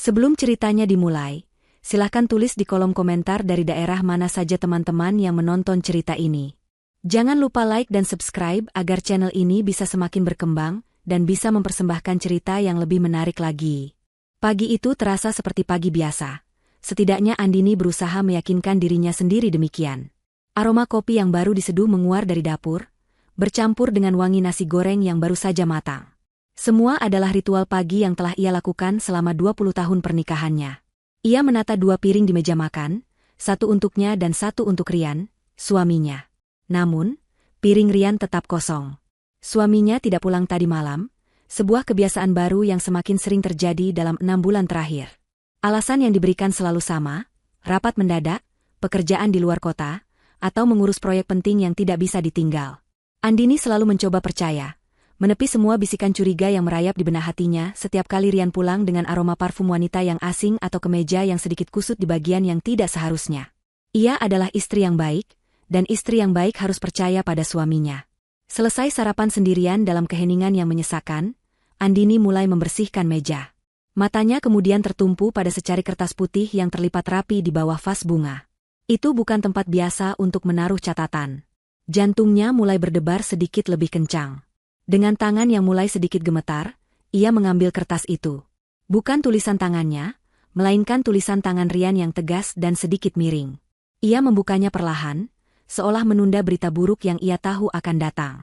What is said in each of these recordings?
Sebelum ceritanya dimulai, silahkan tulis di kolom komentar dari daerah mana saja teman-teman yang menonton cerita ini. Jangan lupa like dan subscribe agar channel ini bisa semakin berkembang dan bisa mempersembahkan cerita yang lebih menarik lagi. Pagi itu terasa seperti pagi biasa. Setidaknya Andini berusaha meyakinkan dirinya sendiri demikian. Aroma kopi yang baru diseduh menguar dari dapur, bercampur dengan wangi nasi goreng yang baru saja matang. Semua adalah ritual pagi yang telah ia lakukan selama 20 tahun pernikahannya. Ia menata 2 piring di meja makan, satu untuknya dan satu untuk Rian, suaminya. Namun, piring Rian tetap kosong. Suaminya tidak pulang tadi malam, sebuah kebiasaan baru yang semakin sering terjadi dalam 6 bulan terakhir. Alasan yang diberikan selalu sama, rapat mendadak, pekerjaan di luar kota, atau mengurus proyek penting yang tidak bisa ditinggal. Andini selalu mencoba percaya, menepi semua bisikan curiga yang merayap di benak hatinya setiap kali Rian pulang dengan aroma parfum wanita yang asing atau kemeja yang sedikit kusut di bagian yang tidak seharusnya. Ia adalah istri yang baik, dan istri yang baik harus percaya pada suaminya. Selesai sarapan sendirian dalam keheningan yang menyesakan, Andini mulai membersihkan meja. Matanya kemudian tertumpu pada secari kertas putih yang terlipat rapi di bawah vas bunga. Itu bukan tempat biasa untuk menaruh catatan. Jantungnya mulai berdebar sedikit lebih kencang. Dengan tangan yang mulai sedikit gemetar, ia mengambil kertas itu. Bukan tulisan tangannya, melainkan tulisan tangan Rian yang tegas dan sedikit miring. Ia membukanya perlahan, seolah menunda berita buruk yang ia tahu akan datang.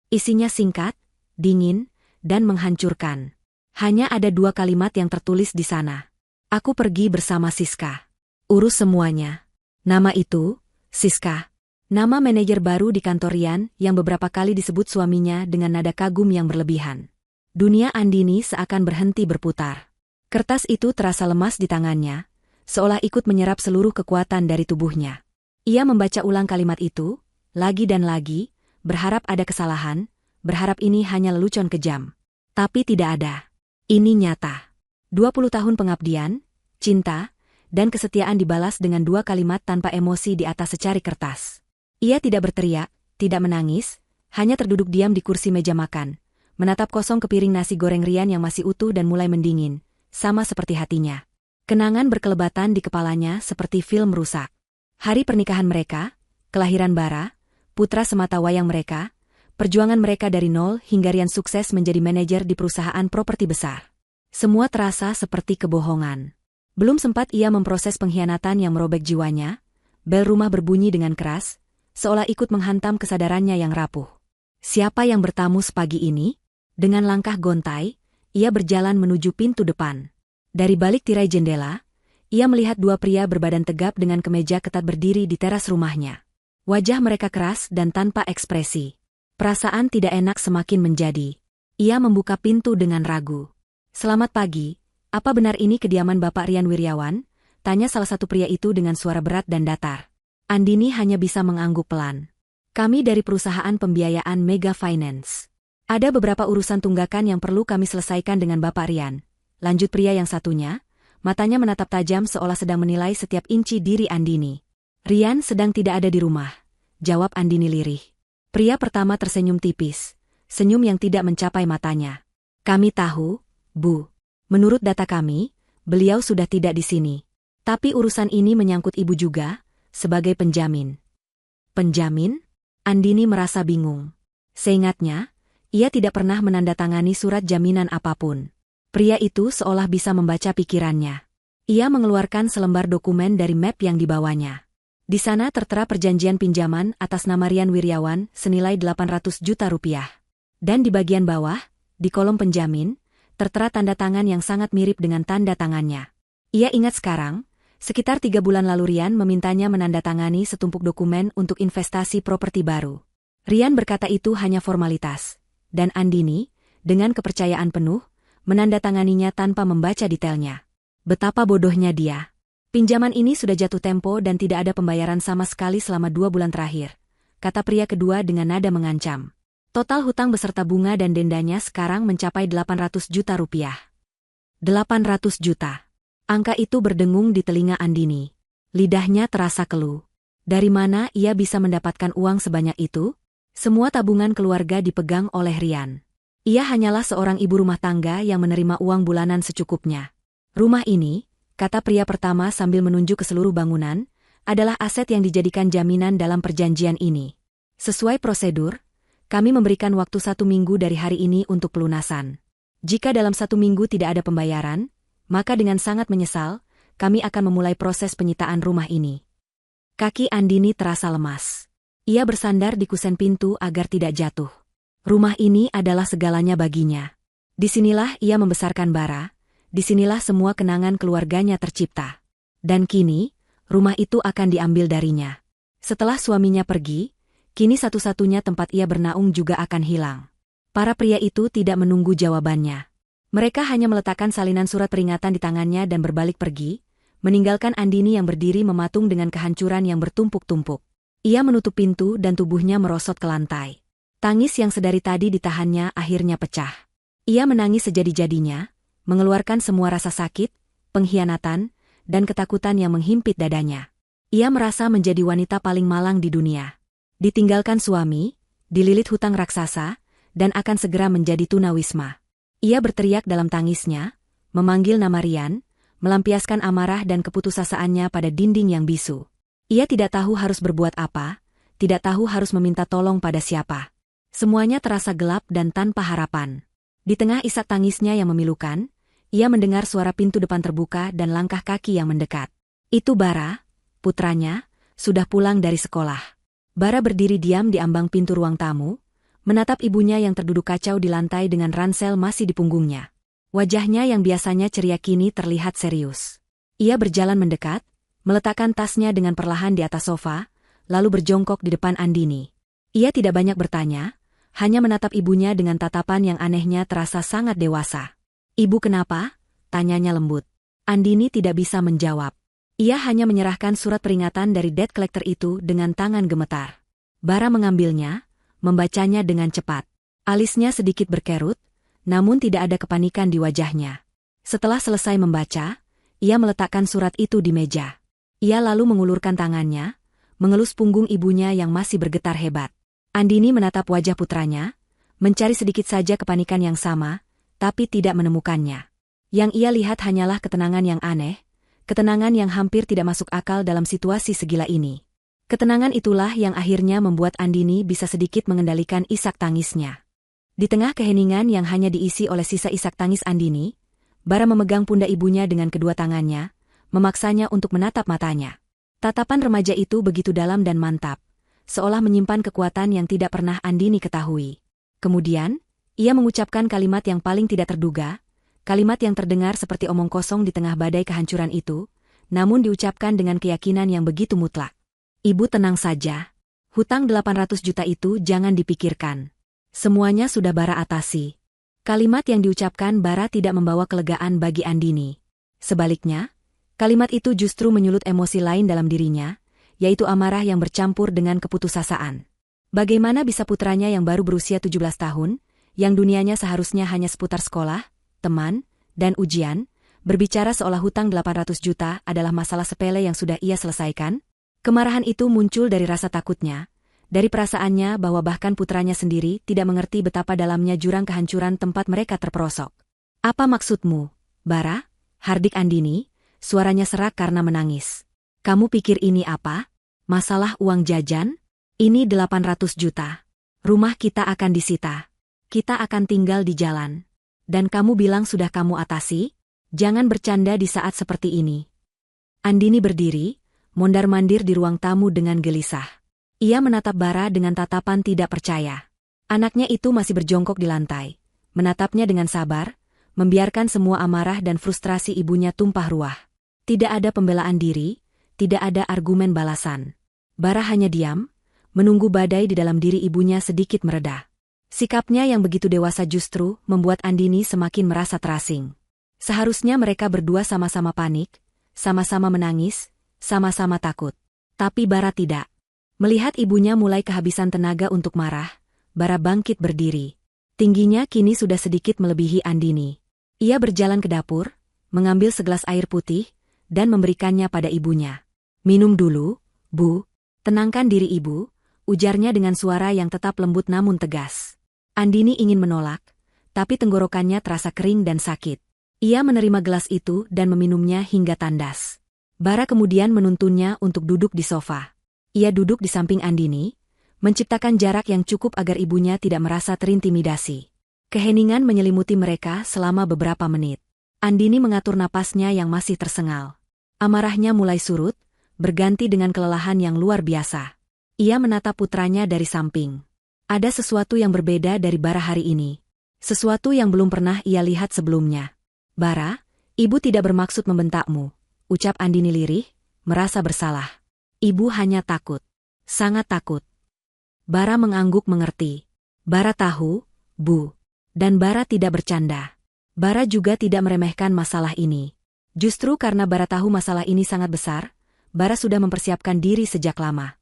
Isinya singkat, dingin, dan menghancurkan. Hanya ada 2 kalimat yang tertulis di sana. Aku pergi bersama Siska. Urus semuanya. Nama itu, Siska. Nama manajer baru di kantor Rian yang beberapa kali disebut suaminya dengan nada kagum yang berlebihan. Dunia Andini seakan berhenti berputar. Kertas itu terasa lemas di tangannya, seolah ikut menyerap seluruh kekuatan dari tubuhnya. Ia membaca ulang kalimat itu, lagi dan lagi, berharap ada kesalahan, berharap ini hanya lelucon kejam. Tapi tidak ada. Ini nyata. 20 tahun pengabdian, cinta, dan kesetiaan dibalas dengan 2 kalimat tanpa emosi di atas secari kertas. Ia tidak berteriak, tidak menangis, hanya terduduk diam di kursi meja makan, menatap kosong ke piring nasi goreng Rian yang masih utuh dan mulai mendingin, sama seperti hatinya. Kenangan berkelebatan di kepalanya seperti film rusak. Hari pernikahan mereka, kelahiran Bara, putra semata wayang mereka, perjuangan mereka dari nol hingga Rian sukses menjadi manajer di perusahaan properti besar. Semua terasa seperti kebohongan. Belum sempat ia memproses pengkhianatan yang merobek jiwanya, bel rumah berbunyi dengan keras, seolah ikut menghantam kesadarannya yang rapuh. Siapa yang bertamu sepagi ini? Dengan langkah gontai, ia berjalan menuju pintu depan. Dari balik tirai jendela, ia melihat 2 pria berbadan tegap dengan kemeja ketat berdiri di teras rumahnya. Wajah mereka keras dan tanpa ekspresi. Perasaan tidak enak semakin menjadi. Ia membuka pintu dengan ragu. Selamat pagi, apa benar ini kediaman Bapak Rian Wiryawan? Tanya salah satu pria itu dengan suara berat dan datar. Andini hanya bisa mengangguk pelan. Kami dari perusahaan pembiayaan Mega Finance. Ada beberapa urusan tunggakan yang perlu kami selesaikan dengan Bapak Rian. Lanjut pria yang satunya, matanya menatap tajam seolah sedang menilai setiap inci diri Andini. Rian sedang tidak ada di rumah, jawab Andini lirih. Pria pertama tersenyum tipis, senyum yang tidak mencapai matanya. Kami tahu, Bu. Menurut data kami, beliau sudah tidak di sini. Tapi urusan ini menyangkut Ibu juga, sebagai penjamin. Penjamin? Andini merasa bingung. Seingatnya, ia tidak pernah menandatangani surat jaminan apapun. Pria itu seolah bisa membaca pikirannya. Ia mengeluarkan selembar dokumen dari map yang dibawanya. Di sana tertera perjanjian pinjaman atas nama Rian Wiryawan senilai 800 juta rupiah. Dan di bagian bawah, di kolom penjamin, tertera tanda tangan yang sangat mirip dengan tanda tangannya. Ia ingat sekarang, sekitar 3 bulan lalu Rian memintanya menandatangani setumpuk dokumen untuk investasi properti baru. Rian berkata itu hanya formalitas, dan Andini, dengan kepercayaan penuh, menandatanganinya tanpa membaca detailnya. Betapa bodohnya dia. Pinjaman ini sudah jatuh tempo dan tidak ada pembayaran sama sekali selama 2 bulan terakhir, kata pria kedua dengan nada mengancam. Total hutang beserta bunga dan dendanya sekarang mencapai 800 juta rupiah. 800 juta. Angka itu berdengung di telinga Andini. Lidahnya terasa keluh. Dari mana ia bisa mendapatkan uang sebanyak itu? Semua tabungan keluarga dipegang oleh Rian. Ia hanyalah seorang ibu rumah tangga yang menerima uang bulanan secukupnya. Rumah ini, kata pria pertama sambil menunjuk ke seluruh bangunan, adalah aset yang dijadikan jaminan dalam perjanjian ini. Sesuai prosedur, kami memberikan waktu 1 minggu dari hari ini untuk pelunasan. Jika dalam 1 minggu tidak ada pembayaran, maka dengan sangat menyesal, kami akan memulai proses penyitaan rumah ini. Kaki Andini terasa lemas. Ia bersandar di kusen pintu agar tidak jatuh. Rumah ini adalah segalanya baginya. Disinilah ia membesarkan Bara, disinilah semua kenangan keluarganya tercipta. Dan kini, rumah itu akan diambil darinya. Setelah suaminya pergi, kini satu-satunya tempat ia bernaung juga akan hilang. Para pria itu tidak menunggu jawabannya. Mereka hanya meletakkan salinan surat peringatan di tangannya dan berbalik pergi, meninggalkan Andini yang berdiri mematung dengan kehancuran yang bertumpuk-tumpuk. Ia menutup pintu dan tubuhnya merosot ke lantai. Tangis yang sedari tadi ditahannya akhirnya pecah. Ia menangis sejadi-jadinya, mengeluarkan semua rasa sakit, pengkhianatan, dan ketakutan yang menghimpit dadanya. Ia merasa menjadi wanita paling malang di dunia. Ditinggalkan suami, dililit hutang raksasa, dan akan segera menjadi tunawisma. Ia berteriak dalam tangisnya, memanggil nama Rian, melampiaskan amarah dan keputusasaannya pada dinding yang bisu. Ia tidak tahu harus berbuat apa, tidak tahu harus meminta tolong pada siapa. Semuanya terasa gelap dan tanpa harapan. Di tengah isak tangisnya yang memilukan, ia mendengar suara pintu depan terbuka dan langkah kaki yang mendekat. Itu Bara, putranya, sudah pulang dari sekolah. Bara berdiri diam di ambang pintu ruang tamu, menatap ibunya yang terduduk kacau di lantai dengan ransel masih di punggungnya. Wajahnya yang biasanya ceria kini terlihat serius. Ia berjalan mendekat, meletakkan tasnya dengan perlahan di atas sofa, lalu berjongkok di depan Andini. Ia tidak banyak bertanya, hanya menatap ibunya dengan tatapan yang anehnya terasa sangat dewasa. "Ibu kenapa?" tanyanya lembut. Andini tidak bisa menjawab. Ia hanya menyerahkan surat peringatan dari debt collector itu dengan tangan gemetar. Bara mengambilnya, membacanya dengan cepat. Alisnya sedikit berkerut, namun tidak ada kepanikan di wajahnya. Setelah selesai membaca, ia meletakkan surat itu di meja. Ia lalu mengulurkan tangannya, mengelus punggung ibunya yang masih bergetar hebat. Andini menatap wajah putranya, mencari sedikit saja kepanikan yang sama, tapi tidak menemukannya. Yang ia lihat hanyalah ketenangan yang aneh, ketenangan yang hampir tidak masuk akal dalam situasi segila ini. Ketenangan itulah yang akhirnya membuat Andini bisa sedikit mengendalikan isak tangisnya. Di tengah keheningan yang hanya diisi oleh sisa isak tangis Andini, Bara memegang pundak ibunya dengan kedua tangannya, memaksanya untuk menatap matanya. Tatapan remaja itu begitu dalam dan mantap, seolah menyimpan kekuatan yang tidak pernah Andini ketahui. Kemudian, ia mengucapkan kalimat yang paling tidak terduga, kalimat yang terdengar seperti omong kosong di tengah badai kehancuran itu, namun diucapkan dengan keyakinan yang begitu mutlak. "Ibu tenang saja. Hutang 800 juta itu jangan dipikirkan. Semuanya sudah Bara atasi." Kalimat yang diucapkan Bara tidak membawa kelegaan bagi Andini. Sebaliknya, kalimat itu justru menyulut emosi lain dalam dirinya, yaitu amarah yang bercampur dengan keputusasaan. Bagaimana bisa putranya yang baru berusia 17 tahun, yang dunianya seharusnya hanya seputar sekolah, teman, dan ujian, berbicara seolah hutang 800 juta adalah masalah sepele yang sudah ia selesaikan? Kemarahan itu muncul dari rasa takutnya, dari perasaannya bahwa bahkan putranya sendiri tidak mengerti betapa dalamnya jurang kehancuran tempat mereka terperosok. "Apa maksudmu, Bara?" hardik Andini, suaranya serak karena menangis. "Kamu pikir ini apa? Masalah uang jajan? Ini 800 juta. Rumah kita akan disita. Kita akan tinggal di jalan. Dan kamu bilang sudah kamu atasi? Jangan bercanda di saat seperti ini." Andini berdiri, mondar-mandir di ruang tamu dengan gelisah. Ia menatap Bara dengan tatapan tidak percaya. Anaknya itu masih berjongkok di lantai, menatapnya dengan sabar, membiarkan semua amarah dan frustrasi ibunya tumpah ruah. Tidak ada pembelaan diri, tidak ada argumen balasan. Bara hanya diam, menunggu badai di dalam diri ibunya sedikit mereda. Sikapnya yang begitu dewasa justru membuat Andini semakin merasa terasing. Seharusnya mereka berdua sama-sama panik, sama-sama menangis, sama-sama takut. Tapi Bara tidak. Melihat ibunya mulai kehabisan tenaga untuk marah, Bara bangkit berdiri. Tingginya kini sudah sedikit melebihi Andini. Ia berjalan ke dapur, mengambil segelas air putih, dan memberikannya pada ibunya. "Minum dulu, Bu. Tenangkan diri ibu," ujarnya dengan suara yang tetap lembut namun tegas. Andini ingin menolak, tapi tenggorokannya terasa kering dan sakit. Ia menerima gelas itu dan meminumnya hingga tandas. Bara kemudian menuntunnya untuk duduk di sofa. Ia duduk di samping Andini, menciptakan jarak yang cukup agar ibunya tidak merasa terintimidasi. Keheningan menyelimuti mereka selama beberapa menit. Andini mengatur napasnya yang masih tersengal. Amarahnya mulai surut, berganti dengan kelelahan yang luar biasa. Ia menatap putranya dari samping. Ada sesuatu yang berbeda dari Bara hari ini. Sesuatu yang belum pernah ia lihat sebelumnya. Bara, ibu tidak bermaksud membentakmu, ucap Andini lirih, merasa bersalah. Ibu hanya takut. Sangat takut. Bara mengangguk mengerti. Bara tahu, Bu. Dan Bara tidak bercanda. Bara juga tidak meremehkan masalah ini. Justru karena Bara tahu masalah ini sangat besar, Bara sudah mempersiapkan diri sejak lama.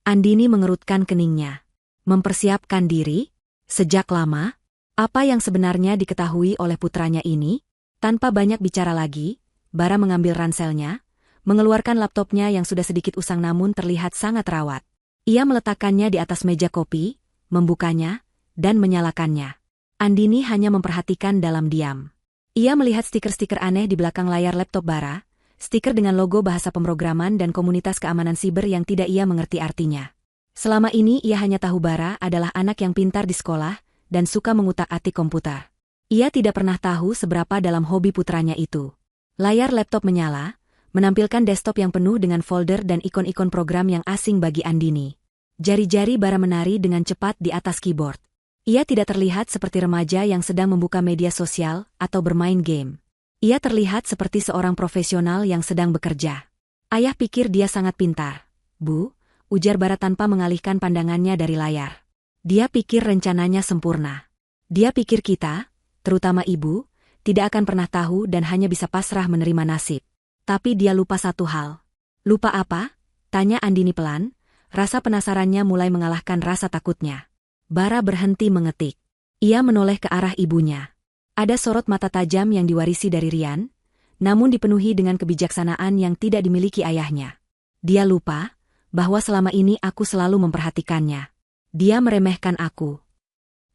Andini mengerutkan keningnya. Mempersiapkan diri? Sejak lama? Apa yang sebenarnya diketahui oleh putranya ini? Tanpa banyak bicara lagi, Bara mengambil ranselnya, mengeluarkan laptopnya yang sudah sedikit usang namun terlihat sangat rawat. Ia meletakkannya di atas meja kopi, membukanya, dan menyalakannya. Andini hanya memperhatikan dalam diam. Ia melihat stiker-stiker aneh di belakang layar laptop Bara, stiker dengan logo bahasa pemrograman dan komunitas keamanan siber yang tidak ia mengerti artinya. Selama ini ia hanya tahu Bara adalah anak yang pintar di sekolah dan suka mengutak-atik komputer. Ia tidak pernah tahu seberapa dalam hobi putranya itu. Layar laptop menyala, menampilkan desktop yang penuh dengan folder dan ikon-ikon program yang asing bagi Andini. Jari-jari Bara menari dengan cepat di atas keyboard. Ia tidak terlihat seperti remaja yang sedang membuka media sosial atau bermain game. Ia terlihat seperti seorang profesional yang sedang bekerja. Ayah pikir dia sangat pintar. Bu, ujar Bara tanpa mengalihkan pandangannya dari layar. Dia pikir rencananya sempurna. Dia pikir kita, terutama ibu, tidak akan pernah tahu dan hanya bisa pasrah menerima nasib. Tapi dia lupa satu hal. Lupa apa? Tanya Andini pelan, rasa penasarannya mulai mengalahkan rasa takutnya. Bara berhenti mengetik. Ia menoleh ke arah ibunya. Ada sorot mata tajam yang diwarisi dari Rian, namun dipenuhi dengan kebijaksanaan yang tidak dimiliki ayahnya. Dia lupa bahwa selama ini aku selalu memperhatikannya. Dia meremehkan aku.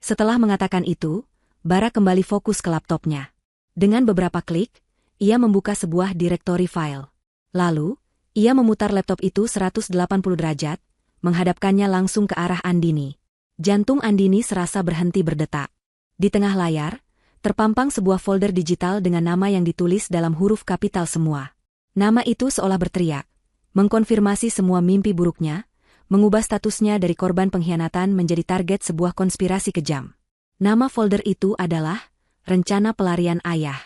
Setelah mengatakan itu, Bara kembali fokus ke laptopnya. Dengan beberapa klik, ia membuka sebuah direktori file. Lalu, ia memutar laptop itu 180 derajat, menghadapkannya langsung ke arah Andini. Jantung Andini serasa berhenti berdetak. Di tengah layar, terpampang sebuah folder digital dengan nama yang ditulis dalam huruf kapital semua. Nama itu seolah berteriak, mengkonfirmasi semua mimpi buruknya, mengubah statusnya dari korban pengkhianatan menjadi target sebuah konspirasi kejam. Nama folder itu adalah Rencana Pelarian Ayah.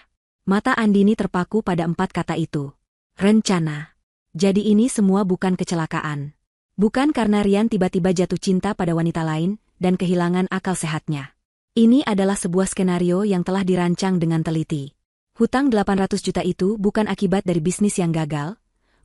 Mata Andini terpaku pada 4 kata itu. Rencana. Jadi ini semua bukan kecelakaan. Bukan karena Rian tiba-tiba jatuh cinta pada wanita lain dan kehilangan akal sehatnya. Ini adalah sebuah skenario yang telah dirancang dengan teliti. Hutang 800 juta itu bukan akibat dari bisnis yang gagal,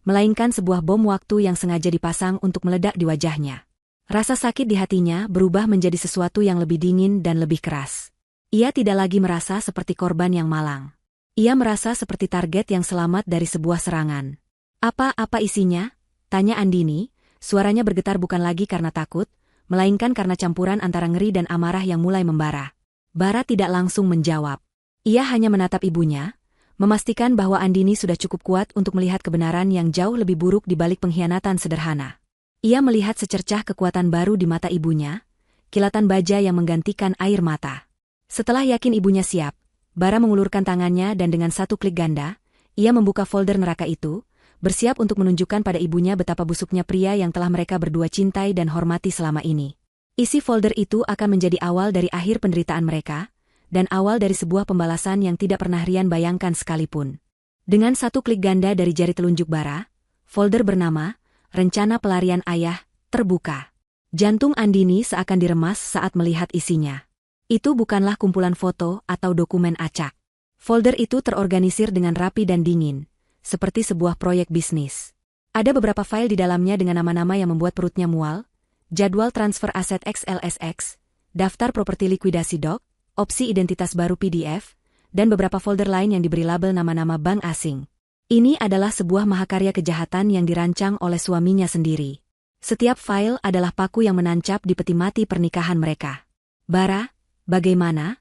melainkan sebuah bom waktu yang sengaja dipasang untuk meledak di wajahnya. Rasa sakit di hatinya berubah menjadi sesuatu yang lebih dingin dan lebih keras. Ia tidak lagi merasa seperti korban yang malang. Ia merasa seperti target yang selamat dari sebuah serangan. Apa isinya? Tanya Andini. Suaranya bergetar bukan lagi karena takut, melainkan karena campuran antara ngeri dan amarah yang mulai membara. Bara tidak langsung menjawab. Ia hanya menatap ibunya, memastikan bahwa Andini sudah cukup kuat untuk melihat kebenaran yang jauh lebih buruk di balik pengkhianatan sederhana. Ia melihat secercah kekuatan baru di mata ibunya, kilatan baja yang menggantikan air mata. Setelah yakin ibunya siap, Bara mengulurkan tangannya dan dengan satu klik ganda, ia membuka folder neraka itu, bersiap untuk menunjukkan pada ibunya betapa busuknya pria yang telah mereka berdua cintai dan hormati selama ini. Isi folder itu akan menjadi awal dari akhir penderitaan mereka, dan awal dari sebuah pembalasan yang tidak pernah Rian bayangkan sekalipun. Dengan satu klik ganda dari jari telunjuk Bara, folder bernama Rencana Pelarian Ayah terbuka. Jantung Andini seakan diremas saat melihat isinya. Itu bukanlah kumpulan foto atau dokumen acak. Folder itu terorganisir dengan rapi dan dingin, seperti sebuah proyek bisnis. Ada beberapa file di dalamnya dengan nama-nama yang membuat perutnya mual, jadwal transfer aset XLSX, daftar properti likuidasi doc, opsi identitas baru PDF, dan beberapa folder lain yang diberi label nama-nama bank asing. Ini adalah sebuah mahakarya kejahatan yang dirancang oleh suaminya sendiri. Setiap file adalah paku yang menancap di peti mati pernikahan mereka. Bara, bagaimana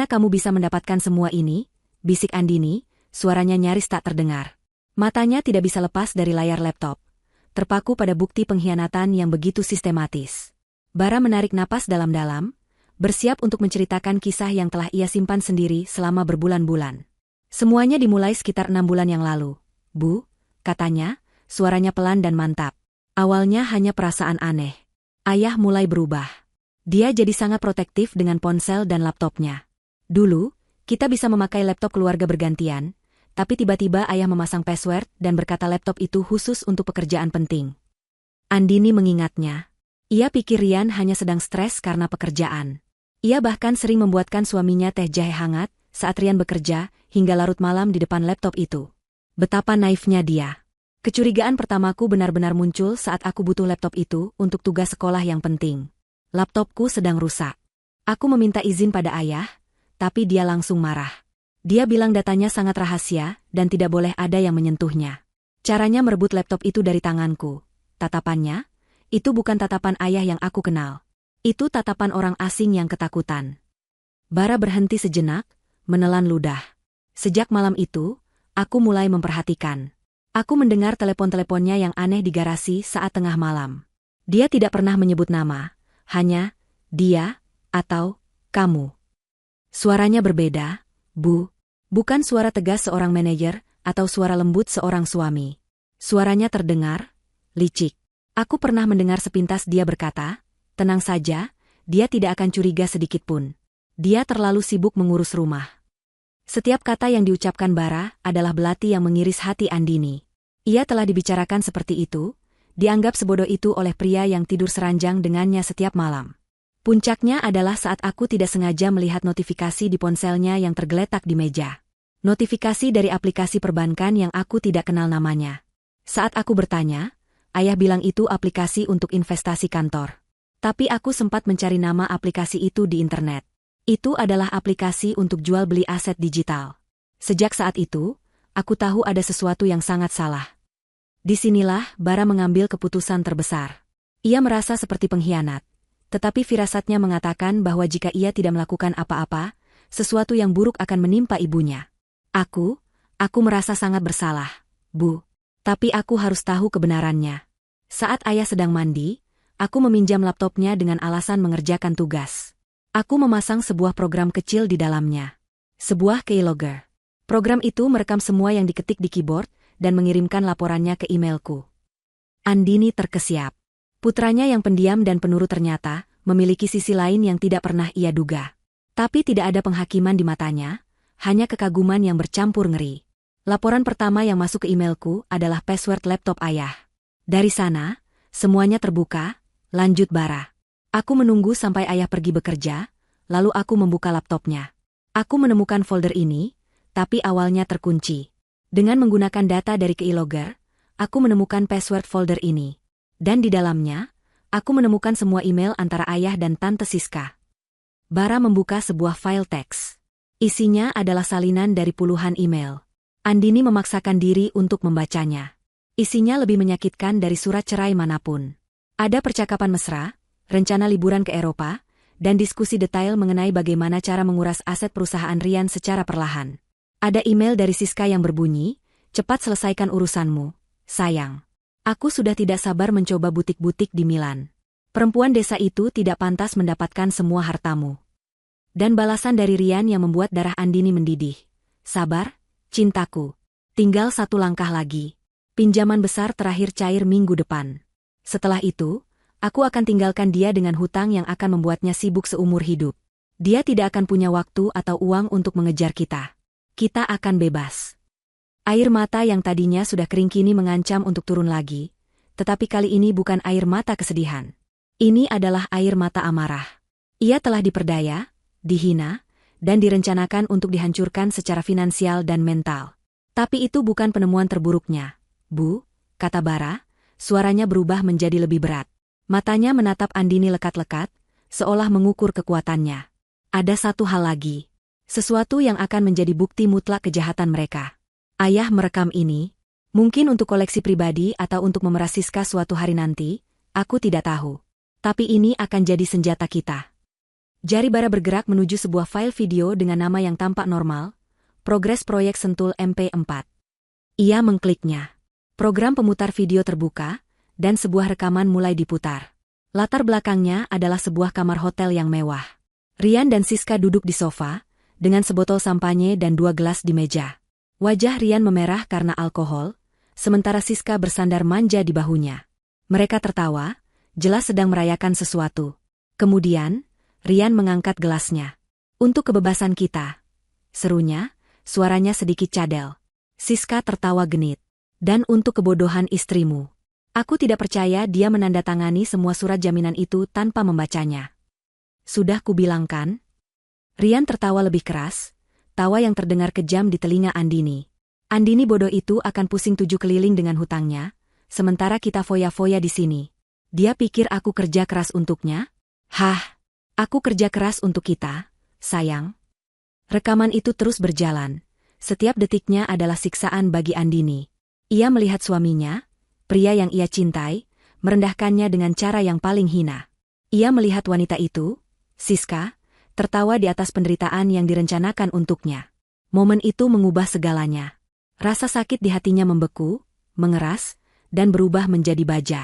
kamu bisa mendapatkan semua ini? bisik Andini, suaranya nyaris tak terdengar. Matanya tidak bisa lepas dari layar laptop, terpaku pada bukti pengkhianatan yang begitu sistematis. Bara menarik napas dalam-dalam, bersiap untuk menceritakan kisah yang telah ia simpan sendiri selama berbulan-bulan. Semuanya dimulai sekitar 6 bulan yang lalu. Bu, katanya, suaranya pelan dan mantap. Awalnya hanya perasaan aneh. Ayah mulai berubah. Dia jadi sangat protektif dengan ponsel dan laptopnya. Dulu, kita bisa memakai laptop keluarga bergantian, tapi tiba-tiba ayah memasang password dan berkata laptop itu khusus untuk pekerjaan penting. Andini mengingatnya. Ia pikir Rian hanya sedang stres karena pekerjaan. Ia bahkan sering membuatkan suaminya teh jahe hangat saat Rian bekerja hingga larut malam di depan laptop itu. Betapa naifnya dia. Kecurigaan pertamaku benar-benar muncul saat aku butuh laptop itu untuk tugas sekolah yang penting. Laptopku sedang rusak. Aku meminta izin pada ayah, tapi dia langsung marah. Dia bilang datanya sangat rahasia dan tidak boleh ada yang menyentuhnya. Caranya merebut laptop itu dari tanganku. Tatapannya, itu bukan tatapan ayah yang aku kenal. Itu tatapan orang asing yang ketakutan. Bara berhenti sejenak, menelan ludah. Sejak malam itu, aku mulai memperhatikan. Aku mendengar telepon-teleponnya yang aneh di garasi saat tengah malam. Dia tidak pernah menyebut nama, hanya dia atau kamu. Suaranya berbeda, Bu. Bukan suara tegas seorang manajer atau suara lembut seorang suami. Suaranya terdengar licik. Aku pernah mendengar sepintas dia berkata, tenang saja, dia tidak akan curiga sedikitpun. Dia terlalu sibuk mengurus rumah. Setiap kata yang diucapkan Bara adalah belati yang mengiris hati Andini. Ia telah dibicarakan seperti itu, dianggap sebodoh itu oleh pria yang tidur seranjang dengannya setiap malam. Puncaknya adalah saat aku tidak sengaja melihat notifikasi di ponselnya yang tergeletak di meja. Notifikasi dari aplikasi perbankan yang aku tidak kenal namanya. Saat aku bertanya, ayah bilang itu aplikasi untuk investasi kantor. Tapi aku sempat mencari nama aplikasi itu di internet. Itu adalah aplikasi untuk jual beli aset digital. Sejak saat itu, aku tahu ada sesuatu yang sangat salah. Disinilah Bara mengambil keputusan terbesar. Ia merasa seperti pengkhianat. Tetapi firasatnya mengatakan bahwa jika ia tidak melakukan apa-apa, sesuatu yang buruk akan menimpa ibunya. Aku merasa sangat bersalah, Bu. Tapi aku harus tahu kebenarannya. Saat ayah sedang mandi, aku meminjam laptopnya dengan alasan mengerjakan tugas. Aku memasang sebuah program kecil di dalamnya. Sebuah keylogger. Program itu merekam semua yang diketik di keyboard dan mengirimkan laporannya ke emailku. Andini terkesiap. Putranya yang pendiam dan penurut ternyata memiliki sisi lain yang tidak pernah ia duga. Tapi tidak ada penghakiman di matanya, hanya kekaguman yang bercampur ngeri. Laporan pertama yang masuk ke emailku adalah password laptop ayah. Dari sana, semuanya terbuka, lanjut Bara. Aku menunggu sampai ayah pergi bekerja, lalu aku membuka laptopnya. Aku menemukan folder ini, tapi awalnya terkunci. Dengan menggunakan data dari keylogger, aku menemukan password folder ini. Dan di dalamnya, aku menemukan semua email antara ayah dan Tante Siska. Bara membuka sebuah file teks. Isinya adalah salinan dari puluhan email. Andini memaksakan diri untuk membacanya. Isinya lebih menyakitkan dari surat cerai manapun. Ada percakapan mesra, rencana liburan ke Eropa, dan diskusi detail mengenai bagaimana cara menguras aset perusahaan Rian secara perlahan. Ada email dari Siska yang berbunyi, cepat selesaikan urusanmu, sayang. Aku sudah tidak sabar mencoba butik-butik di Milan. Perempuan desa itu tidak pantas mendapatkan semua hartamu. Dan balasan dari Rian yang membuat darah Andini mendidih. Sabar, cintaku. Tinggal satu langkah lagi. Pinjaman besar terakhir cair minggu depan. Setelah itu, aku akan tinggalkan dia dengan hutang yang akan membuatnya sibuk seumur hidup. Dia tidak akan punya waktu atau uang untuk mengejar kita. Kita akan bebas. Air mata yang tadinya sudah kering kini mengancam untuk turun lagi, tetapi kali ini bukan air mata kesedihan. Ini adalah air mata amarah. Ia telah diperdaya, dihina, dan direncanakan untuk dihancurkan secara finansial dan mental. Tapi itu bukan penemuan terburuknya. Bu, kata Bara, suaranya berubah menjadi lebih berat. Matanya menatap Andini lekat-lekat, seolah mengukur kekuatannya. Ada satu hal lagi. Sesuatu yang akan menjadi bukti mutlak kejahatan mereka. Ayah merekam ini, mungkin untuk koleksi pribadi atau untuk memeras Siska suatu hari nanti, aku tidak tahu. Tapi ini akan jadi senjata kita. Jari Bara bergerak menuju sebuah file video dengan nama yang tampak normal, Progres proyek Sentul MP4. Ia mengkliknya. Program pemutar video terbuka, dan sebuah rekaman mulai diputar. Latar belakangnya adalah sebuah kamar hotel yang mewah. Rian dan Siska duduk di sofa, dengan sebotol sampanye dan 2 gelas di meja. Wajah Rian memerah karena alkohol, sementara Siska bersandar manja di bahunya. Mereka tertawa, jelas sedang merayakan sesuatu. Kemudian, Rian mengangkat gelasnya. Untuk kebebasan kita, serunya, suaranya sedikit cadel. Siska tertawa genit. Dan untuk kebodohan istrimu. Aku tidak percaya dia menandatangani semua surat jaminan itu tanpa membacanya. Sudah kubilangkan? Rian tertawa lebih keras, tawa yang terdengar kejam di telinga Andini. Andini bodoh itu akan pusing 7 keliling dengan hutangnya, sementara kita foya-foya di sini. Dia pikir aku kerja keras untuknya? Hah, aku kerja keras untuk kita, sayang. Rekaman itu terus berjalan. Setiap detiknya adalah siksaan bagi Andini. Ia melihat suaminya, pria yang ia cintai, merendahkannya dengan cara yang paling hina. Ia melihat wanita itu, Siska, tertawa di atas penderitaan yang direncanakan untuknya. Momen itu mengubah segalanya. Rasa sakit di hatinya membeku, mengeras, dan berubah menjadi baja.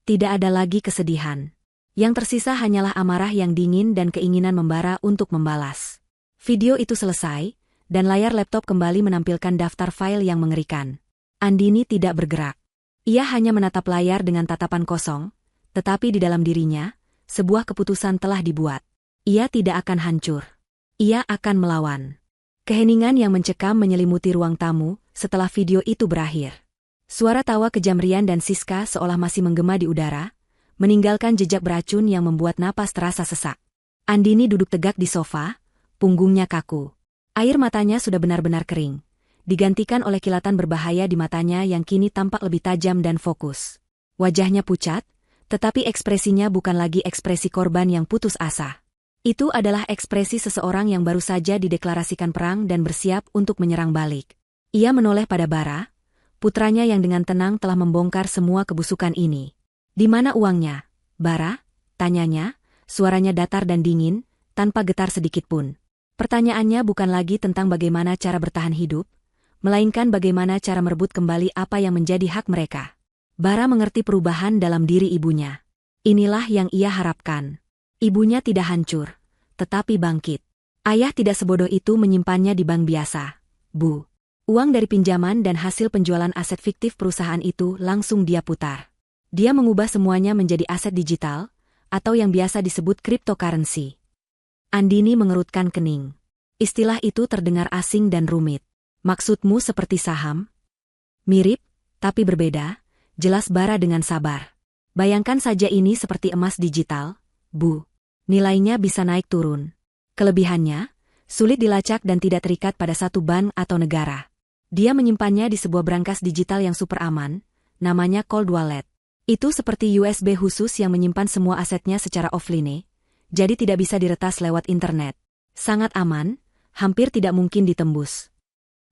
Tidak ada lagi kesedihan. Yang tersisa hanyalah amarah yang dingin dan keinginan membara untuk membalas. Video itu selesai, dan layar laptop kembali menampilkan daftar file yang mengerikan. Andini tidak bergerak. Ia hanya menatap layar dengan tatapan kosong, tetapi di dalam dirinya, sebuah keputusan telah dibuat. Ia tidak akan hancur. Ia akan melawan. Keheningan yang mencekam menyelimuti ruang tamu setelah video itu berakhir. Suara tawa kejam Rian dan Siska seolah masih menggema di udara, meninggalkan jejak beracun yang membuat napas terasa sesak. Andini duduk tegak di sofa, punggungnya kaku. Air matanya sudah benar-benar kering, digantikan oleh kilatan berbahaya di matanya yang kini tampak lebih tajam dan fokus. Wajahnya pucat, tetapi ekspresinya bukan lagi ekspresi korban yang putus asa. Itu adalah ekspresi seseorang yang baru saja dideklarasikan perang dan bersiap untuk menyerang balik. Ia menoleh pada Bara, putranya yang dengan tenang telah membongkar semua kebusukan ini. "Di mana uangnya, Bara?" tanyanya, suaranya datar dan dingin, tanpa getar sedikitpun. Pertanyaannya bukan lagi tentang bagaimana cara bertahan hidup, melainkan bagaimana cara merebut kembali apa yang menjadi hak mereka. Bara mengerti perubahan dalam diri ibunya. Inilah yang ia harapkan. Ibunya tidak hancur, tetapi bangkit. Ayah tidak sebodoh itu menyimpannya di bank biasa, Bu. Uang dari pinjaman dan hasil penjualan aset fiktif perusahaan itu langsung dia putar. Dia mengubah semuanya menjadi aset digital, atau yang biasa disebut cryptocurrency. Andini mengerutkan kening. Istilah itu terdengar asing dan rumit. "Maksudmu seperti saham?" "Mirip, tapi berbeda," jelas Bara dengan sabar. "Bayangkan saja ini seperti emas digital, Bu. Nilainya bisa naik turun. Kelebihannya, sulit dilacak dan tidak terikat pada satu bank atau negara. Dia menyimpannya di sebuah brankas digital yang super aman, namanya cold wallet. Itu seperti USB khusus yang menyimpan semua asetnya secara offline, jadi tidak bisa diretas lewat internet. Sangat aman, hampir tidak mungkin ditembus."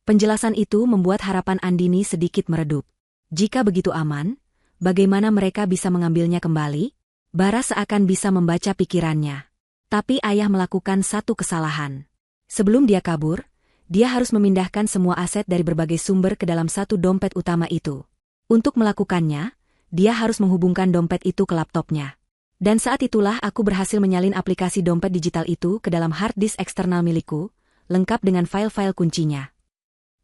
Penjelasan itu membuat harapan Andini sedikit meredup. Jika begitu aman, bagaimana mereka bisa mengambilnya kembali? Bara seakan bisa membaca pikirannya. Tapi ayah melakukan satu kesalahan. Sebelum dia kabur, dia harus memindahkan semua aset dari berbagai sumber ke dalam satu dompet utama itu. Untuk melakukannya, dia harus menghubungkan dompet itu ke laptopnya. Dan saat itulah aku berhasil menyalin aplikasi dompet digital itu ke dalam hard disk eksternal milikku, lengkap dengan file-file kuncinya.